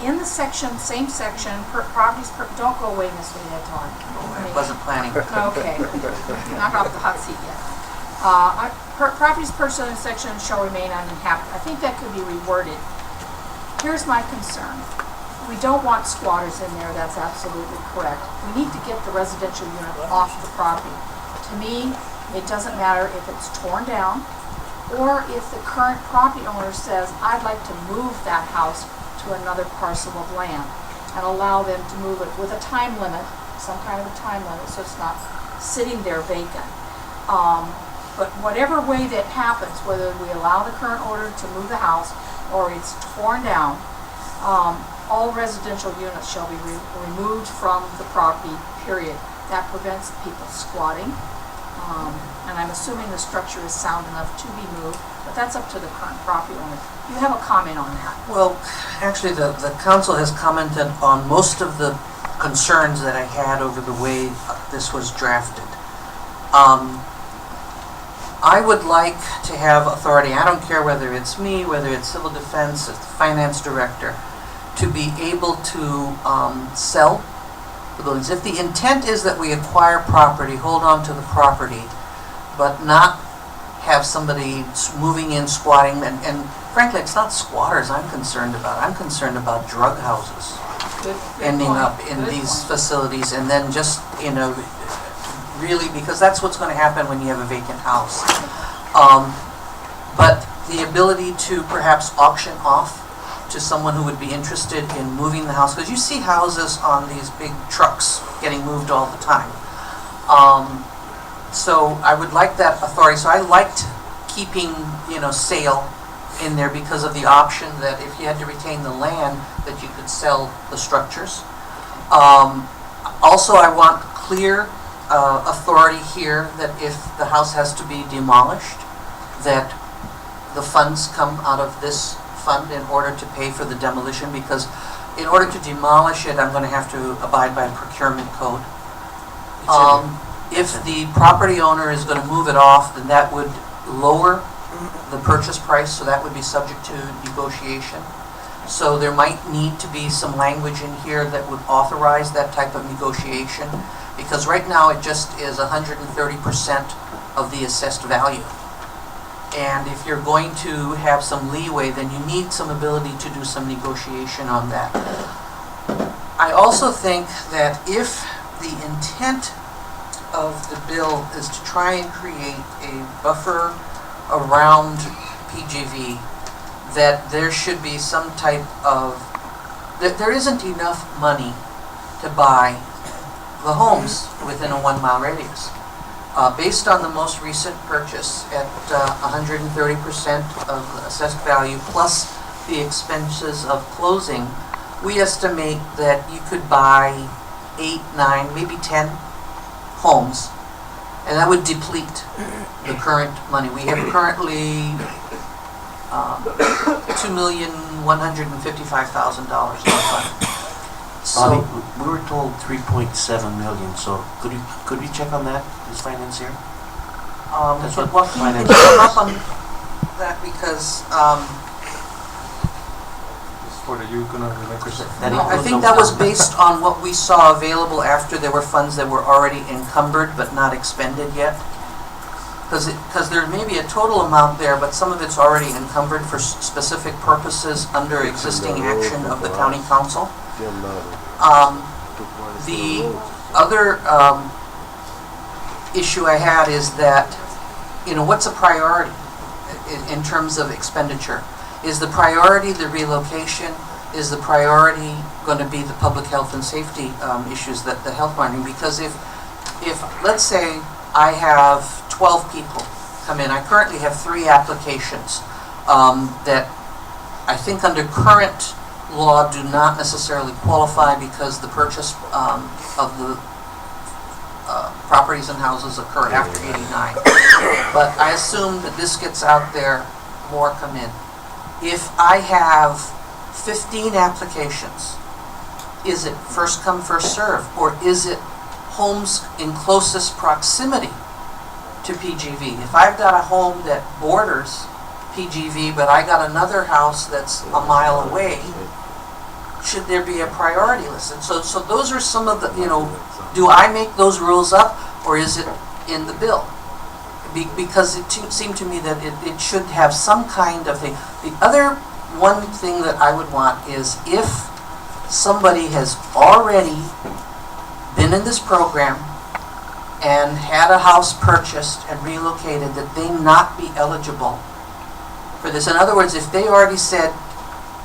In the section, same section, properties, don't go away, Ms. Leithead-Todd. I wasn't planning. Okay, not off the hot seat yet. Properties purchased in section shall remain uninhabited. I think that could be reworded. Here's my concern. We don't want squatters in there, that's absolutely correct. We need to get the residential unit off the property. To me, it doesn't matter if it's torn down or if the current property owner says, I'd like to move that house to another parcel of land and allow them to move it with a time limit, some kind of a time limit, so it's not sitting there vacant. But whatever way that happens, whether we allow the current owner to move the house or it's torn down, all residential units shall be removed from the property, period. That prevents people squatting. And I'm assuming the structure is sound enough to be moved, but that's up to the current property owner. You have a comment on that? Well, actually, the council has commented on most of the concerns that I had over the way this was drafted. I would like to have authority, I don't care whether it's me, whether it's civil defense, it's the finance director, to be able to sell the buildings. If the intent is that we acquire property, hold on to the property, but not have somebody moving in, squatting, and frankly, it's not squatters I'm concerned about. I'm concerned about drug houses ending up in these facilities, and then just, really, because that's what's going to happen when you have a vacant house. But the ability to perhaps auction off to someone who would be interested in moving the house, because you see houses on these big trucks getting moved all the time. So I would like that authority. So I liked keeping, sale in there because of the option that if you had to retain the land, that you could sell the structures. Also, I want clear authority here that if the house has to be demolished, that the funds come out of this fund in order to pay for the demolition, because in order to demolish it, I'm going to have to abide by procurement code. If the property owner is going to move it off, then that would lower the purchase price, so that would be subject to negotiation. So there might need to be some language in here that would authorize that type of negotiation, because right now it just is 130% of the assessed value. And if you're going to have some leeway, then you need some ability to do some negotiation on that. I also think that if the intent of the bill is to try and create a buffer around PGV, that there should be some type of, that there isn't enough money to buy the homes within a 1 mile radius. Based on the most recent purchase at 130% of assessed value plus the expenses of closing, we estimate that you could buy 8, 9, maybe 10 homes, and that would deplete the current money. We have currently $2,155,000 in the fund. Bobbie, we were told 3.7 million, so could we check on that, this finance here? That's what Can you finance come up on that, because Ford, are you going to relinquish it? That No, I includes think those that was numbers. based on what we saw available after there were funds that were already encumbered but not expended yet. Because there may be a total amount there, but some of it's already encumbered for specific purposes under existing action of the county council. The other issue I had is that, what's a priority in terms of expenditure? Is the priority the relocation? Is the priority going to be the public health and safety issues, that the health monitoring? Because if let's say I have 12 people come in, I currently have 3 applications that I think under current law do not necessarily qualify because the purchase of the properties and houses occur after '89. But I assume that this gets out there, more come in. If I have 15 applications, is it first come, first serve, or is it homes in closest proximity to PGV? If I've got a home that borders PGV, but I got another house that's a mile away, should there be a priority list? And so those are some of the, do I make those rules up, or is it in the bill? Because it seemed to me that it should have some kind of thing. The other one thing that I would want is if somebody has already been in this program and had a house purchased and relocated, that they not be eligible for this. In other words, if they already said,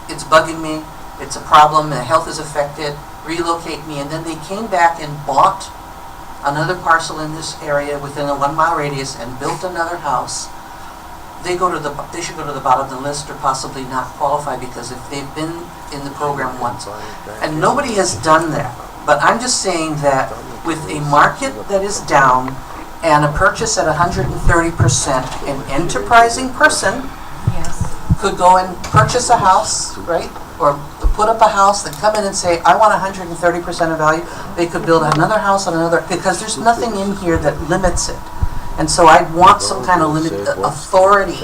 it's bugging me, it's a problem, the health is affected, relocate me, and then they came back and bought another parcel in this area within a 1-mile radius and built another house, they should go to the bottom of the list or possibly not qualify, because if they've been in the program once. And nobody has done that. But I'm just saying that with a market that is down and a purchase at 130%, an enterprising person could go and purchase a house, right? Or put up a house, then come in and say, I want 130% of value. They could build another house on another, because there's nothing in here that limits it. And so I'd want some kind of authority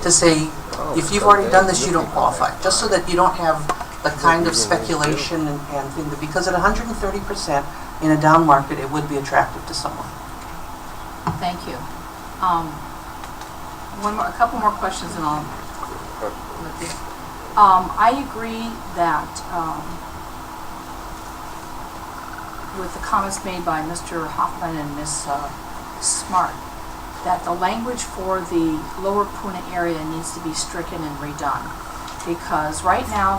to say, if you've already done this, you don't qualify. Just so that you don't have the kind of speculation and thing. Because at 130% in a down market, it would be attractive to someone. Thank you. A couple more questions and I'll let you. I agree that with the comments made by Mr. Hoffman and Ms. Smart, that the language for the lower Puna area needs to be stricken and redone. Because right now,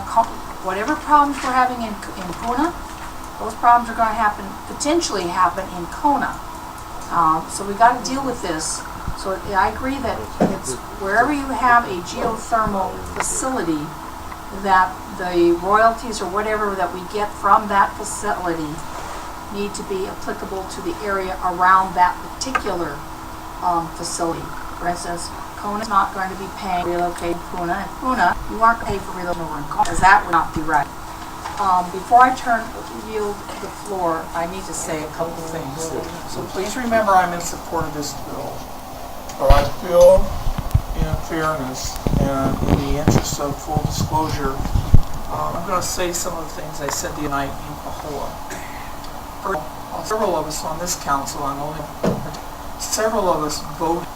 whatever problems we're having in Puna, those problems are going to potentially happen in Kona. So we got to deal with this. So I agree that it's wherever you have a geothermal facility, that the royalties or whatever that we get from that facility need to be applicable to the area around that particular facility. For instance, Kona is not going to be paying to relocate Puna, and Puna, you aren't paying for relocation over in Kona, because that would not be right. Before I yield the floor, I need to say a couple things. So please remember, I'm in support of this bill. But I feel, in fairness and in the interest of full disclosure, I'm going to say some of the things I said the night in Pahoa. Several of us on this council, several of us voted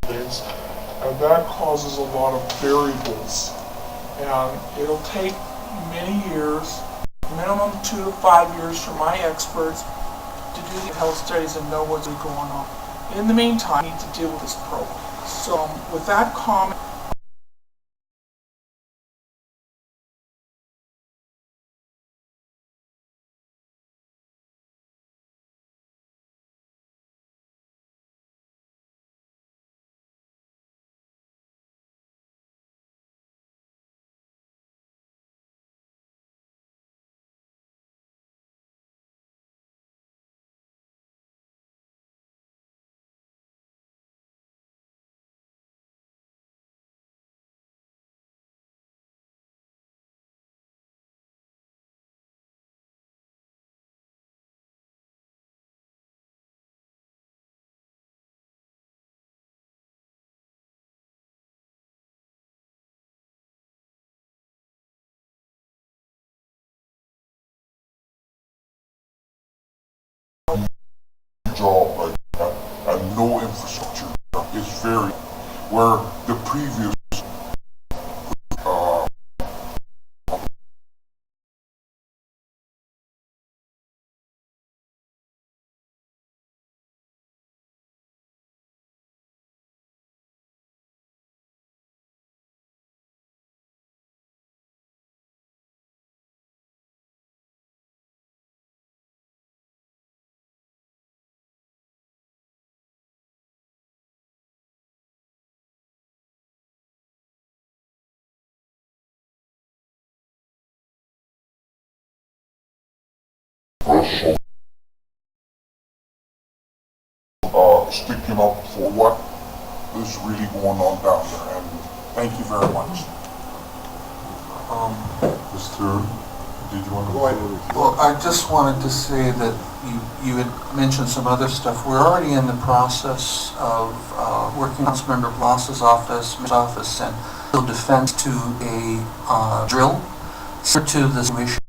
things, and that causes a lot of variables. And it'll take many years, minimum 2 to 5 years for my experts to do the health studies and know what's going on. In the meantime, we need to deal with this problem. So with that comment, job and no infrastructure is very where the previous sticking up for what is really going on down there, and thank you very much. Mr. Did you want to go ahead? Well, I just wanted to say that you had mentioned some other stuff. We're already in the process of working on Councilmember Blas's office, and civil defense to a drill similar to the situation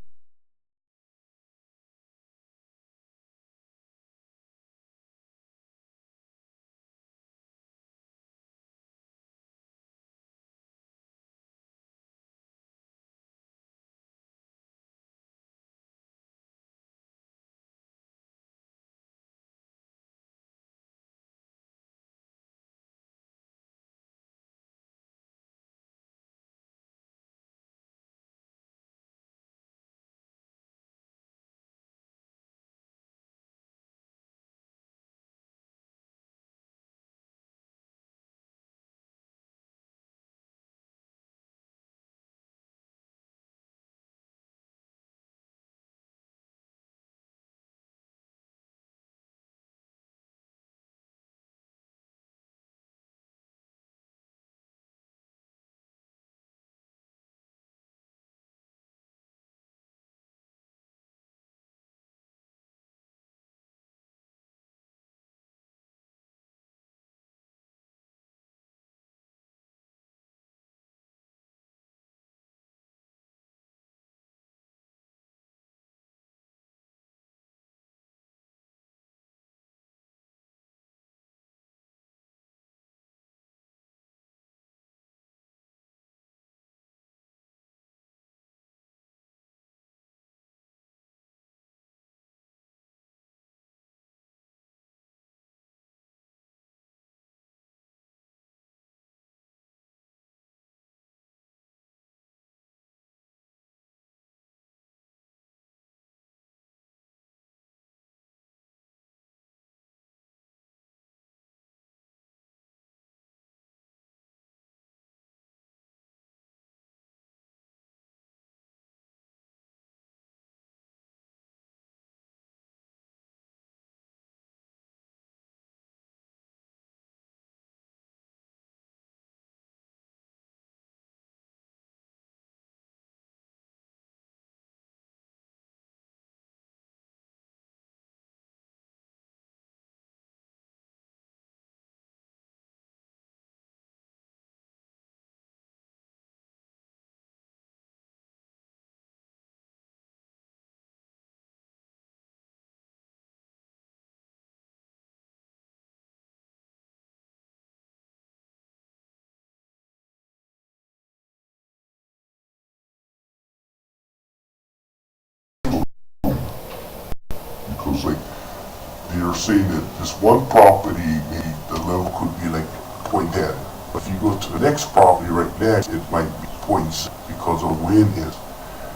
saying that this one property, maybe the level could be like 0.10. If you go to the next property right next, it might be 0.6 because of the wind is.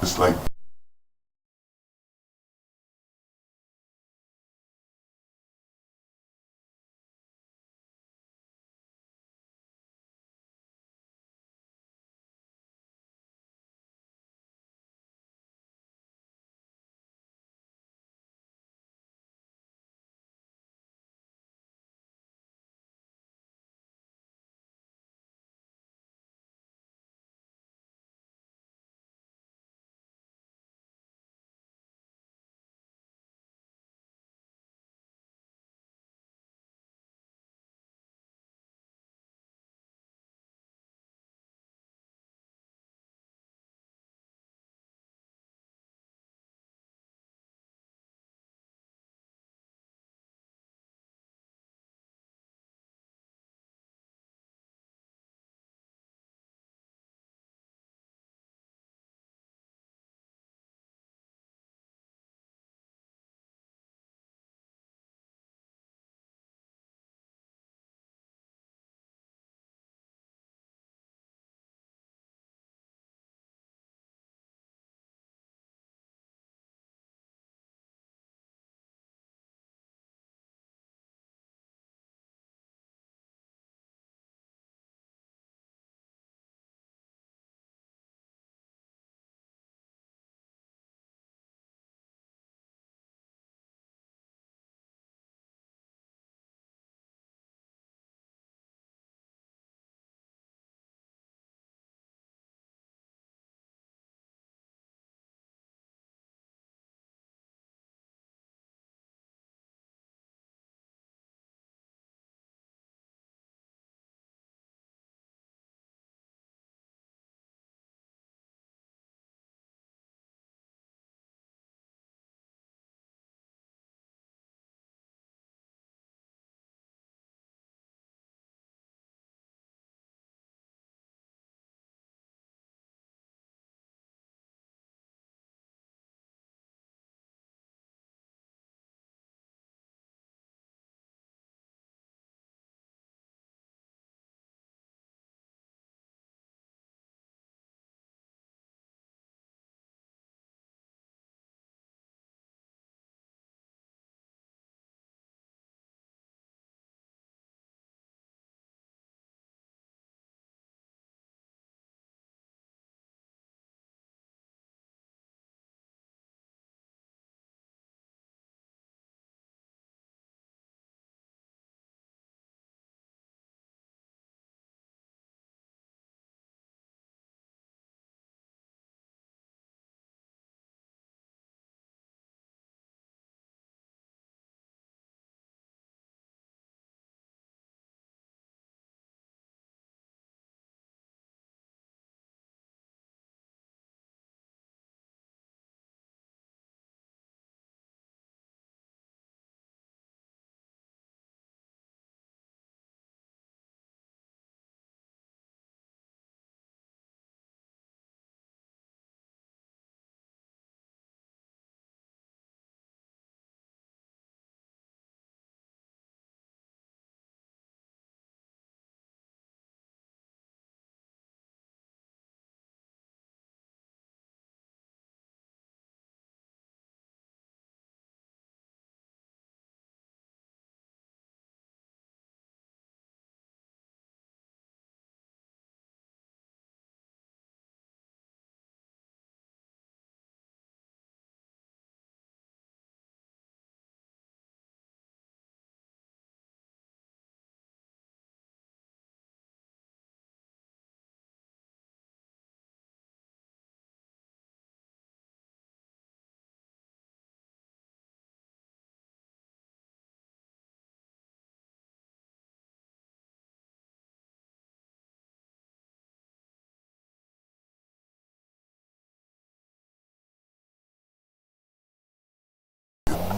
It's like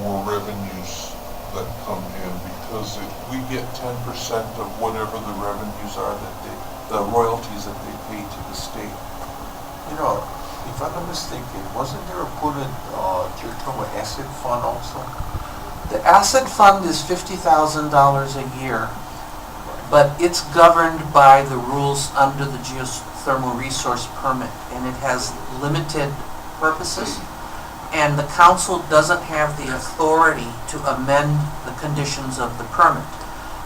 more revenues that come in because we get 10% of whatever the revenues are that the royalties that they pay to the state. You know, if I'm not mistaken, wasn't there a Puna geothermal asset fund also? The asset fund is $50,000 a year, but it's governed by the rules under the geothermal resource permit, and it has limited purposes, and the council doesn't have the authority to amend the conditions of the permit.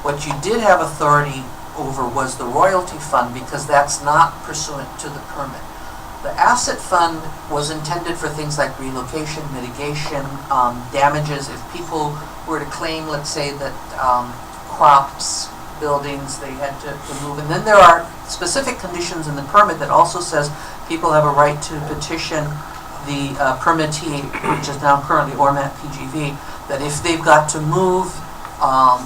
What you did have authority over was the royalty fund, because that's not pursuant to the permit. The asset fund was intended for things like relocation, mitigation, damages. If people were to claim, let's say, that crops, buildings, they had to move. And then there are specific conditions in the permit that also says people have a right to petition the permittee, which is now currently ORMAT PGV, that if they've got to move,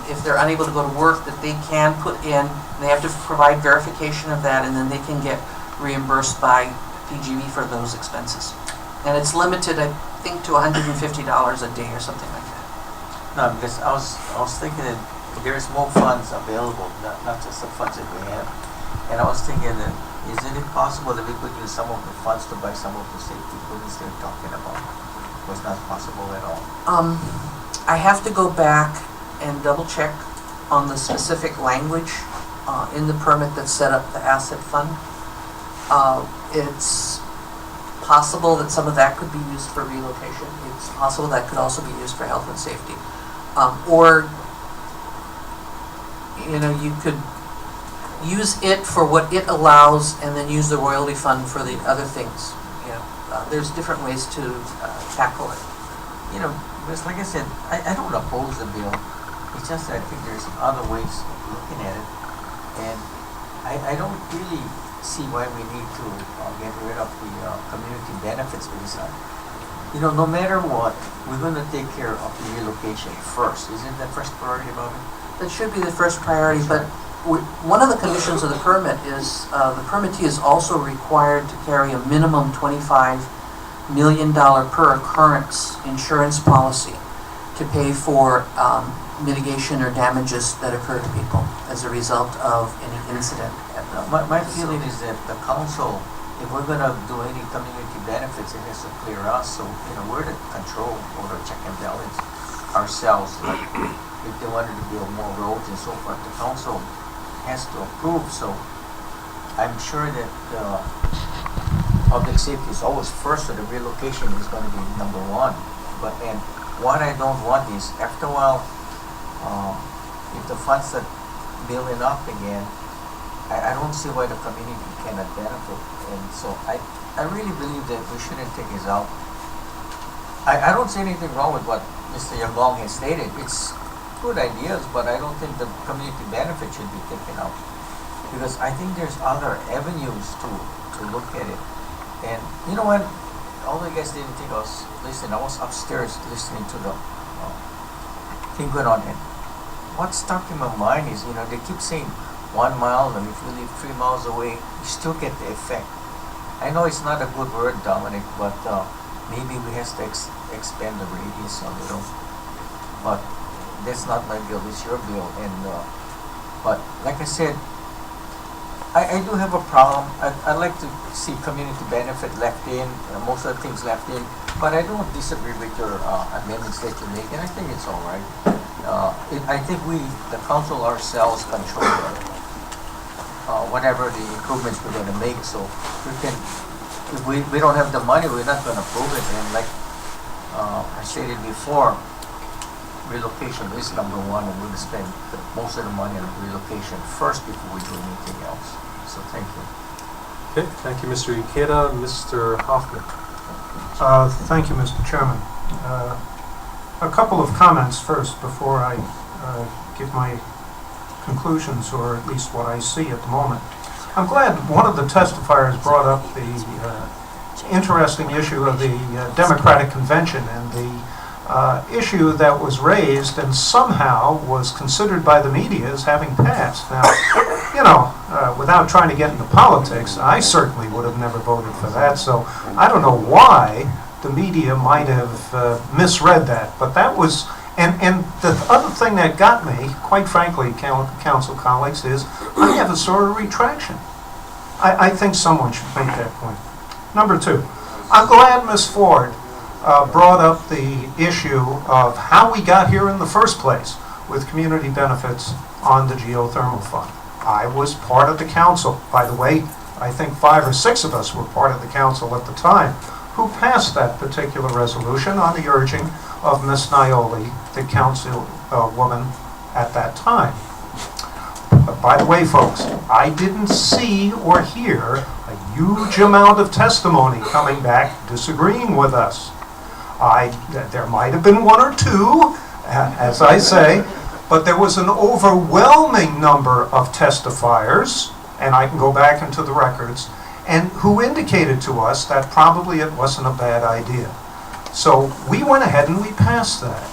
if they're unable to go to work, that they can put in, they have to provide verification of that, and then they can get reimbursed by PGV for those expenses. And it's limited, I think, to $150 a day or something like that. No, because I was thinking that there's more funds available, not just the funds that we have. And I was thinking that, isn't it possible that we could use some of the funds to buy some of the safety equipment they're talking about? It was not possible at all. I have to go back and double check on the specific language in the permit that set up the asset fund. It's possible that some of that could be used for relocation. It's possible that could also be used for health and safety. Or, you could use it for what it allows and then use the royalty fund for the other things. There's different ways to tackle it. Because like I said, I don't oppose the bill. It's just that I think there's other ways of looking at it. And I don't really see why we need to get rid of the community benefits, because no matter what, we're going to take care of the relocation first. Isn't that first priority about it? That should be the first priority, but one of the conditions of the permit is the permittee is also required to carry a minimum $25 million per occurrence insurance policy to pay for mitigation or damages that occur to people as a result of any incident. My feeling is that the council, if we're going to do any community benefits, it has to clear us. So, we're the control over check and balance ourselves. Like, if they wanted to build more roads and so forth, the council has to approve. So, I'm sure that public safety is always first, so the relocation is going to be number one. And what I don't want is, after a while, if the funds are building up again, I don't see why the community cannot benefit. And so I really believe that we shouldn't take this out. I don't see anything wrong with what Mr. Yagong has stated. It's good ideas, but I don't think the community benefit should be taken out. Because I think there's other avenues to look at it. And you know what? All the guys didn't think I was listening. I was upstairs listening to the thing going on. And what's stuck in my mind is, they keep saying 1 mile, and if you live 3 miles away, you still get the effect. I know it's not a good word, Dominic, but maybe we have to expand the radius a little. But that's not my bill, it's your bill. And but like I said, I do have a problem. I'd like to see community benefit left in, most of the things left in, but I don't disagree with your amendments that you make, and I think it's all right. I think we, the council ourselves, control whatever the improvements we're going to make. So we can, if we don't have the money, we're not going to approve it. And like I stated before, relocation is number one, and we're going to spend most of the money on relocation first before we do anything else. So thank you. Okay, thank you, Mr. Ikeda. Mr. Hoffman. Thank you, Mr. Chairman. A couple of comments first before I give my conclusions, or at least what I see at the moment. I'm glad one of the testifiers brought up the interesting issue of the Democratic Convention and the issue that was raised and somehow was considered by the media as having passed. Now, without trying to get into politics, I certainly would have never voted for that, so I don't know why the media might have misread that, but that was, and the other thing that got me, quite frankly, council colleagues, is I have a sort of retraction. I think someone should make that point. Number two, I'm glad Ms. Ford brought up the issue of how we got here in the first place with community benefits on the Geothermal Fund. I was part of the council. By the way, I think 5 or 6 of us were part of the council at the time who passed that particular resolution on the urging of Ms. Naole, the council woman at that time. But by the way, folks, I didn't see or hear a huge amount of testimony coming back disagreeing with us. There might have been 1 or 2, as I say, but there was an overwhelming number of testifiers, and I can go back into the records, and who indicated to us that probably it wasn't a bad idea. So we went ahead and we passed that,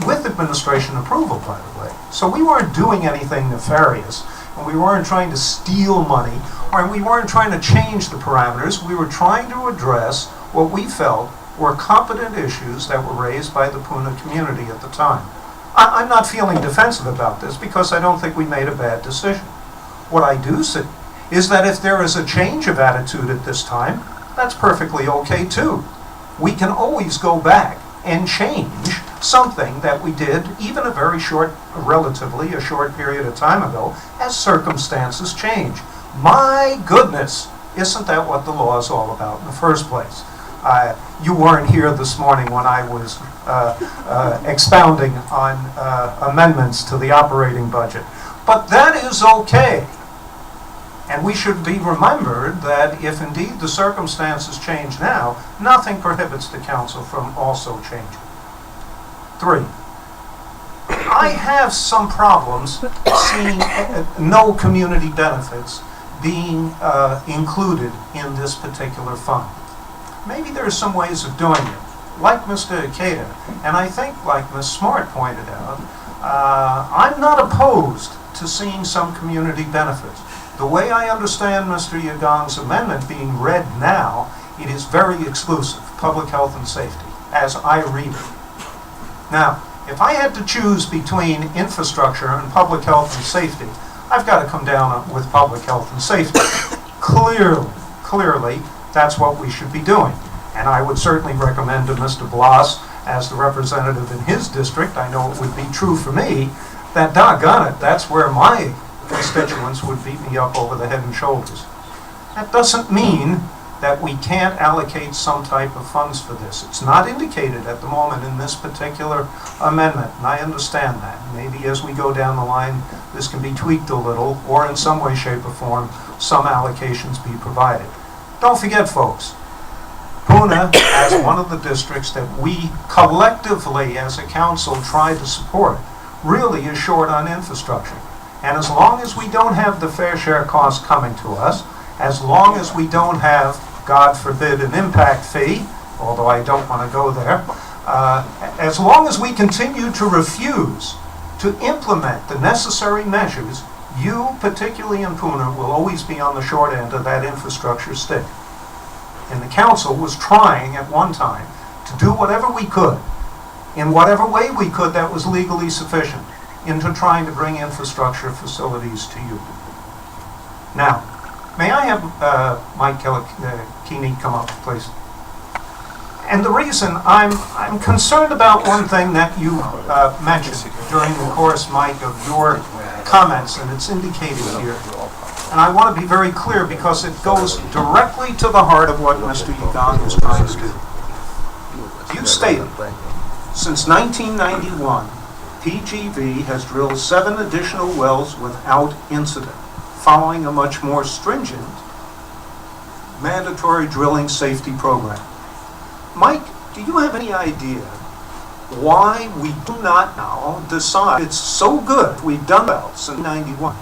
with administration approval, by the way. So we weren't doing anything nefarious, and we weren't trying to steal money, or we weren't trying to change the parameters. We were trying to address what we felt were competent issues that were raised by the Puna community at the time. I'm not feeling defensive about this because I don't think we made a bad decision. What I do say is that if there is a change of attitude at this time, that's perfectly okay too. We can always go back and change something that we did even a very short, relatively a short period of time ago, as circumstances change. My goodness, isn't that what the law is all about in the first place? You weren't here this morning when I was expounding on amendments to the operating budget. But that is okay. And we should be remembered that if indeed the circumstances change now, nothing prohibits the council from also changing. 3, I have some problems seeing no community benefits being included in this particular fund. Maybe there are some ways of doing it, like Mr. Ikeda, and I think like Ms. Smart pointed out, I'm not opposed to seeing some community benefits. The way I understand Mr. Yagong's amendment being read now, it is very exclusive, public health and safety, as I read it. Now, if I had to choose between infrastructure and public health and safety, I've got to come down with public health and safety. Clearly, that's what we should be doing. And I would certainly recommend to Mr. Blas, as the representative in his district, I know it would be true for me, that doggone it, that's where my constituents would beat me up over the head and shoulders. That doesn't mean that we can't allocate some type of funds for this. It's not indicated at the moment in this particular amendment, and I understand that. Maybe as we go down the line, this can be tweaked a little, or in some way, shape, or form, some allocations be provided. Don't forget, folks, Puna, as one of the districts that we collectively as a council try to support, really is short on infrastructure. And as long as we don't have the fair share costs coming to us, as long as we don't have, God forbid, an impact fee, although I don't want to go there, as long as we continue to refuse to implement the necessary measures, you, particularly in Puna, will always be on the short end of that infrastructure stick. And the council was trying at one time to do whatever we could, in whatever way we could that was legally sufficient, into trying to bring infrastructure facilities to you. Now, may I have Mike Kaleikini come up, please? And the reason I'm concerned about one thing that you mentioned during the course, Mike, of your comments, and it's indicated here. And I want to be very clear because it goes directly to the heart of what Mr. Yagong is trying to do. You stated, since 1991, PGV has drilled 7 additional wells without incident, following a much more stringent mandatory drilling safety program. Mike, do you have any idea why we do not now decide it's so good we've done well since 91?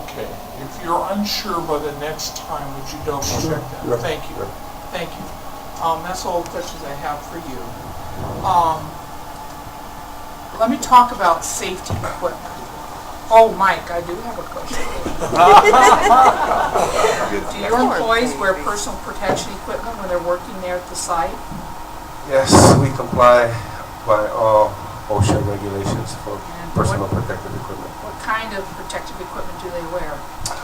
Okay, if you're unsure by the next time, would you double check that? Sure. Thank you, thank you. That's all the questions I have for you. Let me talk about safety equipment. Oh, Mike, I do have a question. Do your employees wear personal protection equipment when they're working there at the site? Yes, we comply by all OSHA regulations for personal protective equipment. What kind of protective equipment do they wear?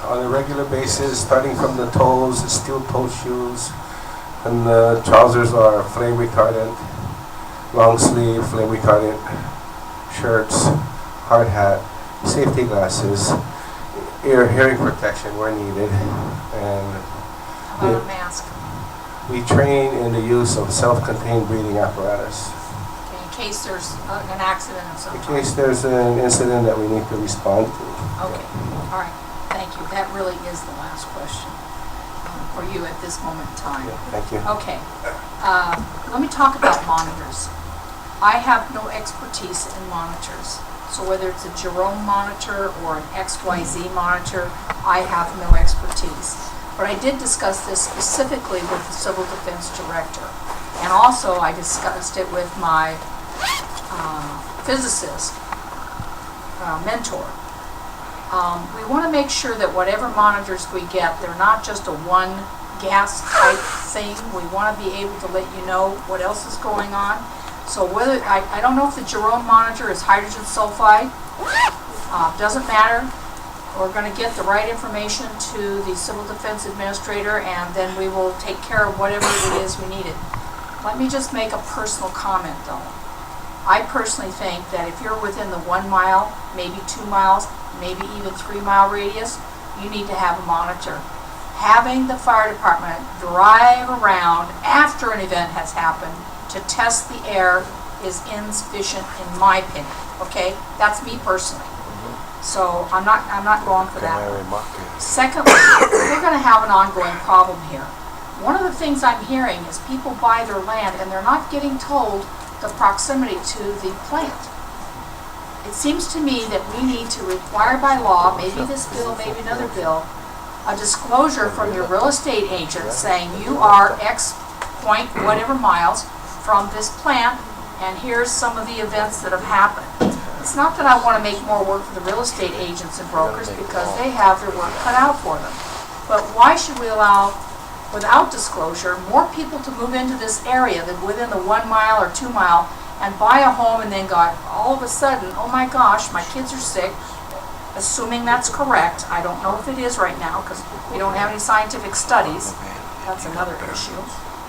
On a regular basis, starting from the toes, steel toe shoes, and the trousers are flame retardant, long sleeve, flame retardant, shirts, hard hat, safety glasses, hearing protection where needed, and How about a mask? we train in the use of self-contained breathing apparatus. Okay, in case there's an accident of some In kind. case there's an incident that we need to respond to. Okay, all right, thank you. That really is the last question for you at this moment in time. Thank you. Okay, let me talk about monitors. I have no expertise in monitors. So whether it's a Jerome monitor or an XYZ monitor, I have no expertise. But I did discuss this specifically with the Civil Defense Director. And also I discussed it with my physicist mentor. We want to make sure that whatever monitors we get, they're not just a one gas type thing. We want to be able to let you know what else is going on. So whether, I don't know if the Jerome monitor is hydrogen sulfide, doesn't matter. We're going to get the right information to the Civil Defense Administrator, and then we will take care of whatever it is we needed. Let me just make a personal comment though. I personally think that if you're within the 1 mile, maybe 2 miles, maybe even 3 mile radius, you need to have a monitor. Having the fire department drive around after an event has happened to test the air is insufficient in my opinion, okay? That's me personally. So I'm not going for that. Secondly, we're going to have an ongoing problem here. One of the things I'm hearing is people buy their land and they're not getting told the proximity to the plant. It seems to me that we need to require by law, maybe this bill, maybe another bill, a disclosure from your real estate agent saying you are X point whatever miles from this plant, and here's some of the events that have happened. It's not that I want to make more work for the real estate agents and brokers because they have their work cut out for them. But why should we allow, without disclosure, more people to move into this area than within the 1 mile or 2 mile and buy a home and then go, all of a sudden, oh my gosh, my kids are sick, assuming that's correct. I don't know if it is right now because we don't have any scientific studies. That's another issue.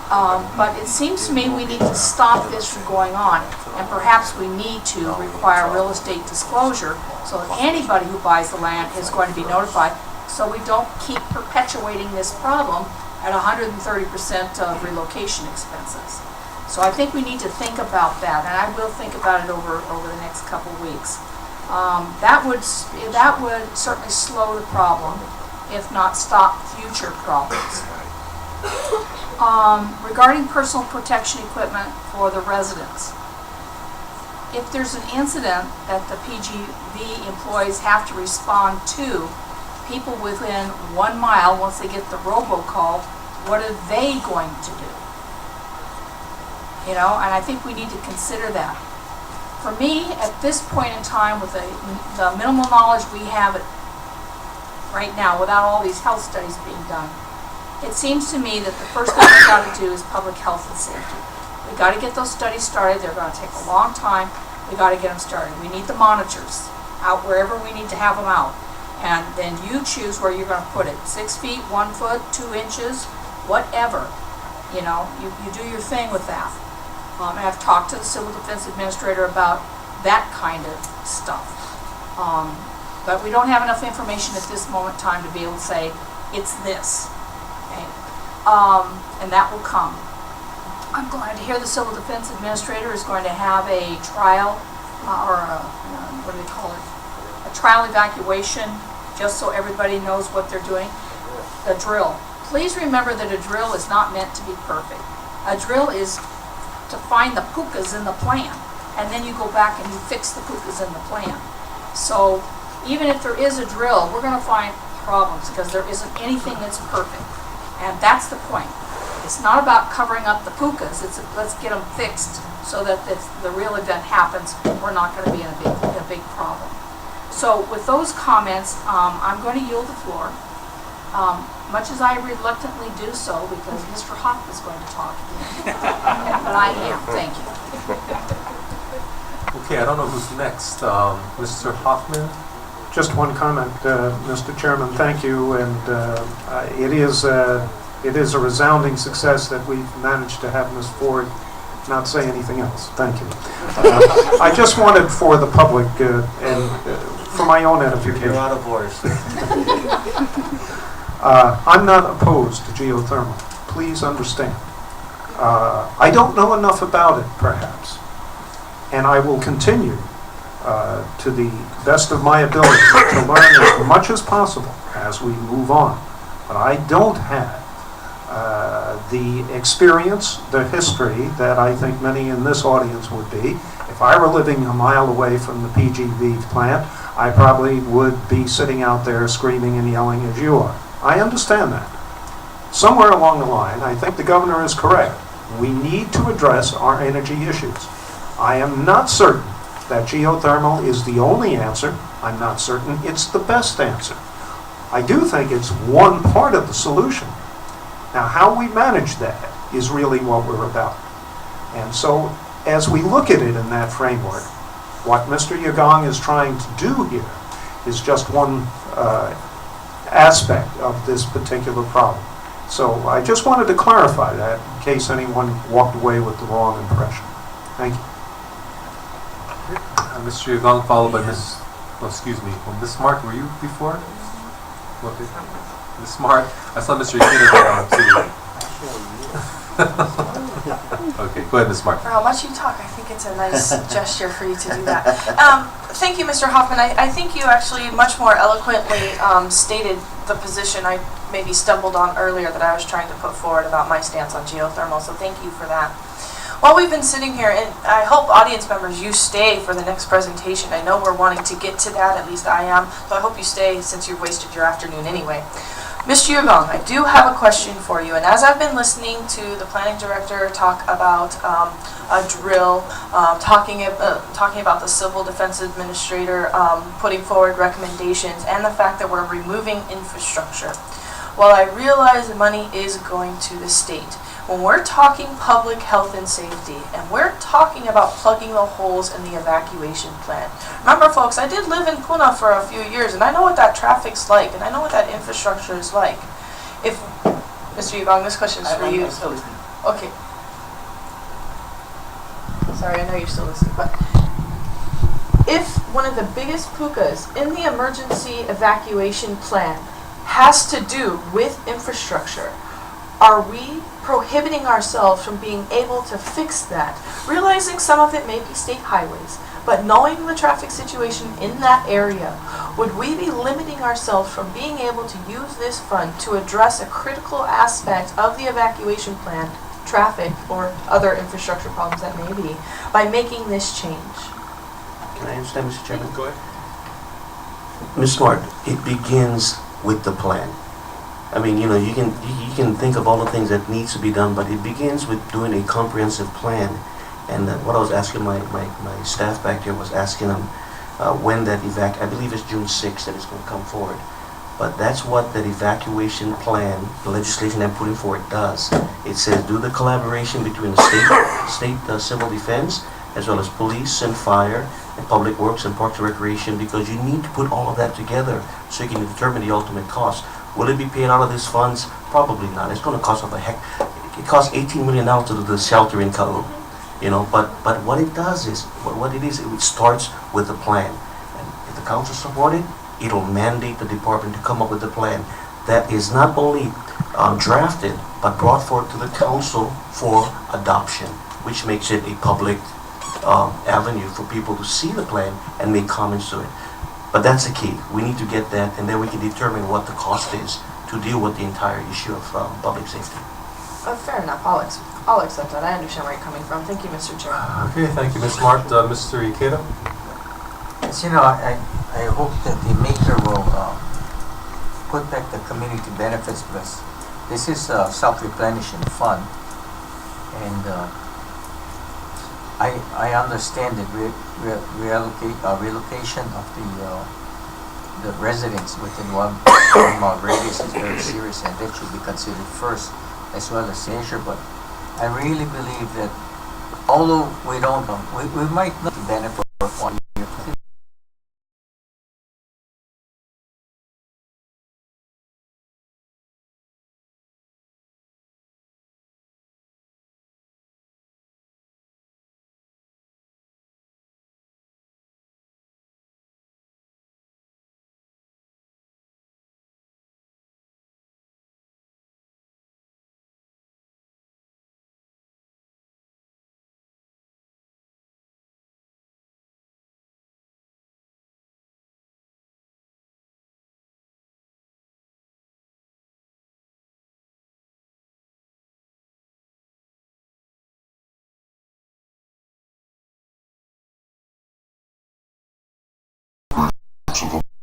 But it seems to me we need to stop this from going on, and perhaps we need to require real estate disclosure so that anybody who buys the land is going to be notified, so we don't keep perpetuating this problem at 130% of relocation expenses. So I think we need to think about that, and I will think about it over the next couple of weeks. That would certainly slow the problem, if not stop future problems. Regarding personal protection equipment for the residents, if there's an incident that the PGV employees have to respond to, people within 1 mile, once they get the robocall, what are they going to do? You know, and I think we need to consider that. For me, at this point in time, with the minimal knowledge we have right now, without all these health studies being done, it seems to me that the first thing we've got to do is public health and safety. We've got to get those studies started. They're going to take a long time. We've got to get them started. We need the monitors out wherever we need to have them out. And then you choose where you're going to put it. 6 feet, 1 foot, 2 inches, whatever. You know, you do your thing with that. And I've talked to the Civil Defense Administrator about that kind of stuff. But we don't have enough information at this moment in time to be able to say, it's this. Okay. And that will come. I'm glad to hear the Civil Defense Administrator is going to have a trial, or what do they call it? A trial evacuation, just so everybody knows what they're doing. The drill. Please remember that a drill is not meant to be perfect. A drill is to find the pukas in the plan, and then you go back and you fix the pukas in the plan. So even if there is a drill, we're going to find problems, because there isn't anything that's perfect. And that's the point. It's not about covering up the pukas, it's let's get them fixed so that if the real event happens, we're not going to be in a big problem. So with those comments, I'm going to yield the floor, much as I reluctantly do so because Mr. Hoffman is going to talk again. But I am, thank you. Okay, I don't know who's next. Mr. Hoffman? Just one comment, Mr. Chairman, thank you, and it is a resounding success that we've managed to have Ms. Ford not say anything else. Thank you. I just wanted for the public and for my own edification. You're out of order, sir. I'm not opposed to geothermal. Please understand. I don't know enough about it, perhaps, and I will continue to the best of my ability to learn as much as possible as we move on. But I don't have the experience, the history that I think many in this audience would be. If I were living a mile away from the PGV plant, I probably would be sitting out there screaming and yelling as you are. I understand that. Somewhere along the line, I think the governor is correct. We need to address our energy issues. I am not certain that geothermal is the only answer. I'm not certain it's the best answer. I do think it's one part of the solution. Now, how we manage that is really what we're about. And so, as we look at it in that framework, what Mr. Yagong is trying to do here is just one aspect of this particular problem. So I just wanted to clarify that in case anyone walked away with the wrong impression. Thank you. Mr. Yagong, followed by Ms. Oh, excuse me. Well, Ms. Smart, were you before? Okay. Ms. Smart, I saw Mr. Ikeda go on too. Okay, go ahead, Ms. Smart. For how much you talk, I think it's a nice gesture for you to do that. Thank you, Mr. Hoffman. I think you actually much more eloquently stated the position I maybe stumbled on earlier that I was trying to put forward about my stance on geothermal, so thank you for that. While we've been sitting here, and I hope audience members, you stay for the next presentation. I know we're wanting to get to that, at least I am, so I hope you stay since you've wasted your afternoon anyway. Mr. Yagong, I do have a question for you, and as I've been listening to the planning director talk about a drill, talking about the civil defense administrator putting forward recommendations, and the fact that we're removing infrastructure, while I realize the money is going to the state, when we're talking public health and safety, and we're talking about plugging the holes in the evacuation plan. Remember, folks, I did live in Puna for a few years, and I know what that traffic's like, and I know what that infrastructure is like. If, Mr. Yagong, this question is for you. I'm still listening. Okay. Sorry, I know you're still listening, but if one of the biggest pukas in the emergency evacuation plan has to do with infrastructure, are we prohibiting ourselves from being able to fix that? Realizing some of it may be state highways, but knowing the traffic situation in that area, would we be limiting ourselves from being able to use this fund to address a critical aspect of the evacuation plan, traffic or other infrastructure problems that may be, by making this change? Can I answer that, Mr. Chairman? Go ahead. Ms. Smart, it begins with the plan. I mean, you know, you can think of all the things that needs to be done, but it begins with doing a comprehensive plan. And what I was asking my staff back there was asking them when that I believe it's June 6th that it's going to come forward. But that's what that evacuation plan, the legislation I'm putting forward does. It says do the collaboration between the state civil defense, as well as police and fire and public works and parks and recreation, because you need to put all of that together so you can determine the ultimate cost. Will it be paid out of these funds? Probably not. It's going to cost a heck. It costs $18 million to do the shelter in Kona, you know. But what it does is, what it is, it starts with a plan. And if the council support it, it'll mandate the department to come up with a plan that is not only drafted but brought forward to the council for adoption, which makes it a public avenue for people to see the plan and make comments to it. But that's the key. We need to get that, and then we can determine what the cost is to deal with the entire issue of public safety. Fair enough. I'll accept that. I understand where you're coming from. Thank you, Mr. Chair. Okay, thank you, Ms. Smart. Mr. Ikeda? Yes, you know, I hope that the maker will put back the community benefits because this is a self-replenishing fund, and I understand that relocation of the residents within 1 mile radius is very serious, and that should be considered first as well as measure. But I really believe that although we don't know, we might not benefit for 1 year.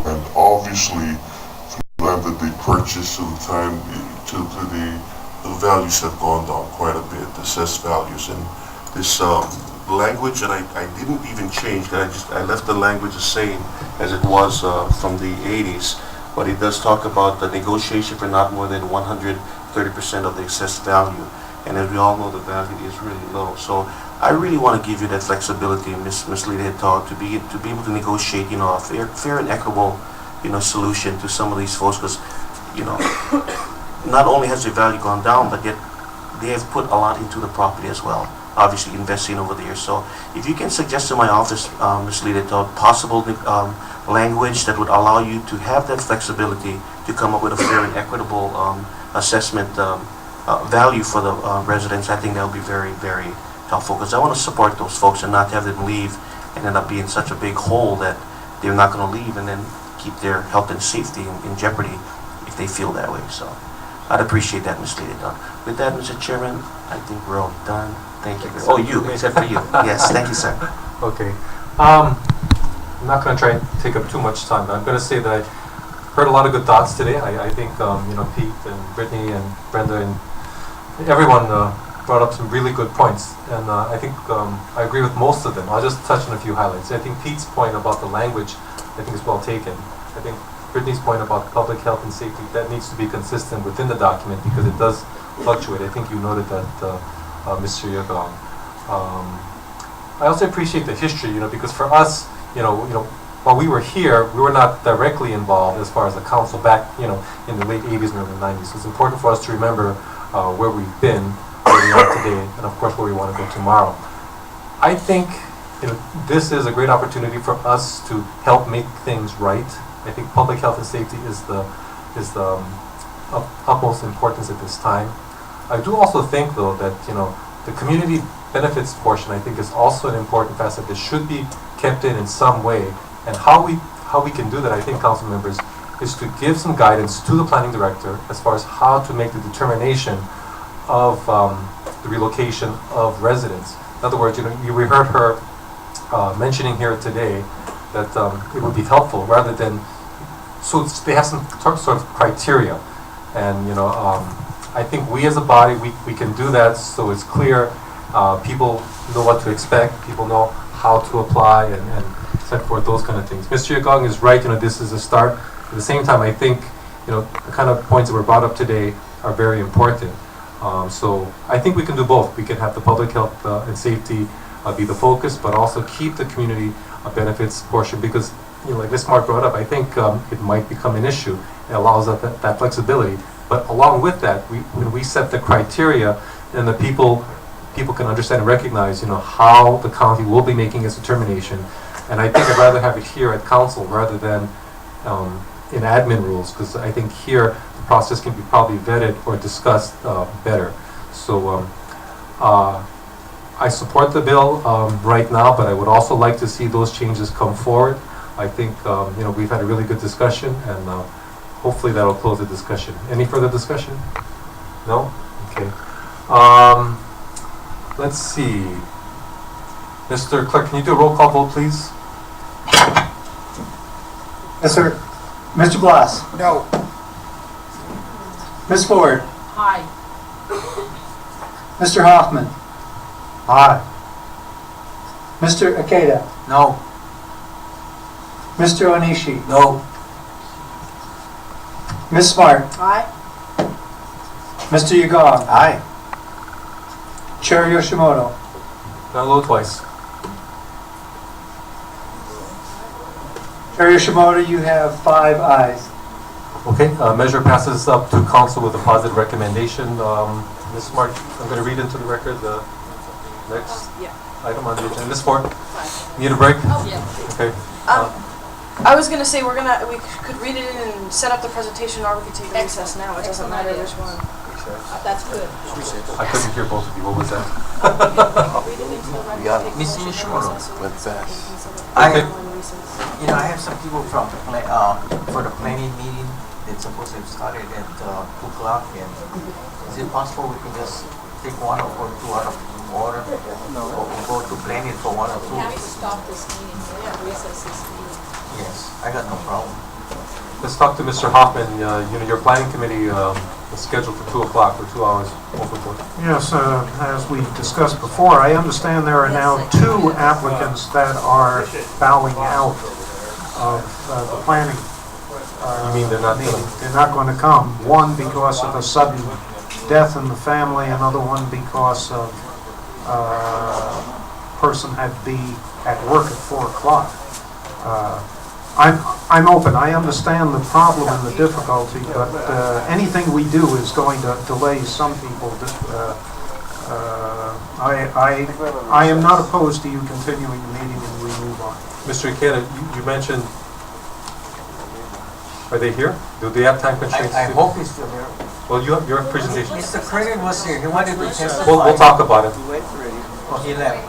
And obviously, the land that they purchased to the time, to the values have gone down quite a bit, the assessed values. And this language that I didn't even change, I left the language the same as it was from the 80s, but it does talk about the negotiation for not more than 130% of the assessed value. And as we all know, the value is really low. So I really want to give you that flexibility, Ms. Leithead-Todd, to be able to negotiate, a fair and equitable, solution to some of these folks, because, not only has their value gone down, but yet they have put a lot into the property as well, obviously investing over the years. So if you can suggest to my office, Ms. Leithead-Todd, possible language that would allow you to have that flexibility to come up with a fair and equitable assessment value for the residents, I think that would be very, very helpful, because I want to support those folks and not have them leave and end up being such a big hole that they're not going to leave and then keep their health and safety in jeopardy if they feel that way. So I'd appreciate that, Ms. Leithead-Todd. With that, Mr. Chairman, I think we're all done. Thank you. Oh, you, except for you. Yes, thank you, sir. Okay. I'm not going to try and take up too much time, but I'm going to say that I heard a lot of good thoughts today. I think, Pete and Brittany and Brenda and everyone brought up some really good points, and I think I agree with most of them. I'll just touch on a few highlights. I think Pete's point about the language, I think, is well taken. I think Brittany's point about public health and safety, that needs to be consistent within the document because it does fluctuate. I think you noted that, Mr. Yagong. I also appreciate the history, because for us, while we were here, we were not directly involved as far as the council back, in the late 80s and early 90s. So it's important for us to remember where we've been, where we are today, and of course where we want to go tomorrow. I think this is a great opportunity for us to help make things right. I think public health and safety is the of utmost importance at this time. I do also think, though, that the community benefits portion, I think, is also an important facet that should be kept in some way. And how we can do that, I think, council members, is to give some guidance to the planning director as far as how to make the determination of the relocation of residents. In other words, we heard her mentioning here today that it would be helpful rather than, so they have some sort of criteria. And I think we as a body, we can do that so it's clear, people know what to expect, people know how to apply and set forth those kind of things. Mr. Yagong is right, this is a start. At the same time, I think, the kind of points that were brought up today are very important. So I think we can do both. We can have the public health and safety be the focus, but also keep the community benefits portion, because, like Ms. Mark brought up, I think it might become an issue. It allows that flexibility. But along with that, when we set the criteria, then the people can understand and recognize, how the county will be making its determination. And I think I'd rather have it here at council rather than in admin rules, because I think here the process can be probably vetted or discussed better. So I support the bill right now, but I would also like to see those changes come forward. I think we've had a really good discussion, and hopefully that'll close the discussion. Any further discussion? No? Okay. Let's see. Mr. Clerk, can you do a roll call vote, please? Yes, sir. Mr. Blas? No. Ms. Ford. Aye. Mr. Hoffman. Aye. Mr. Ikeda. No. Mr. Inishi. No. Ms. Smart. Aye. Mr. Yagong. Aye. Chair Yoshimoto. Got a little twice. Chair Yoshimoto, you have 5 ayes. Okay, measure passes up to council with a positive recommendation. Ms. Smart, I'm going to read into the record the next item on the agenda. Ms. Ford, need a break? Oh, yeah. Okay. I was gonna say we could read it in and set up the presentation, or we could take a recess now. It doesn't matter which one. That's good. I couldn't hear both of you. What was that? Mr. Yoshimoto. What's that? I have some people from for the planning meeting. It's supposed to have started at 2 o'clock. And is it possible we can just take 1 or 2 out of order? No. Or go to planning for 1 or 2? We have to stop this meeting, recess this meeting. Yes, I got no problem. Let's talk to Mr. Hoffman. Your planning committee is scheduled for 2 o'clock for 2 hours overboard. Yes, as we discussed before, I understand there are now 2 applicants that are bowing out of the planning. You mean they're not meeting. going to? They're not going to come. One because of a sudden death in the family, another one because of person had to be at work at 4 o'clock. I'm open. I understand the problem and the difficulty, but anything we do is going to delay some people. I am not opposed to you continuing the meeting and we move on. Mr. Ikeda, you mentioned. Are they here? Do they have time constraints? I hope he's still here. Well, you have your presentation. Mr. Craig was here. He wanted to testify. We'll talk about it. Oh, he left.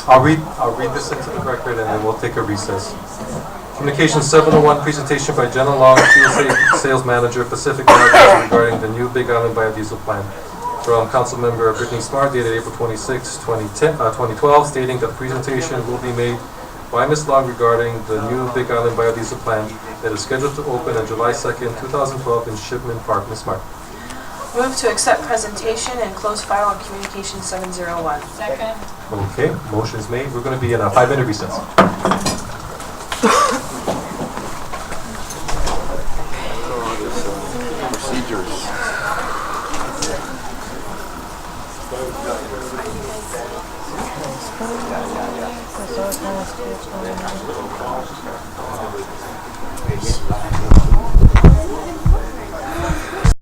I'll read this into the record and then we'll take a recess. Communication 701, presentation by General Long, Fuel Sales Manager, Pacific Northwest regarding the new Big Island biodiesel plan. From Councilmember Brittany Smart, dated April 26, 2012, stating that the presentation will be made by Ms. Long regarding the new Big Island biodiesel plan that is scheduled to open on July 2nd, 2012 in Shipman Park. Ms. Smart. Move to accept presentation and close file on communication 701. Second. Okay, motion is made. We're going to be in a 5-minute recess. Procedures.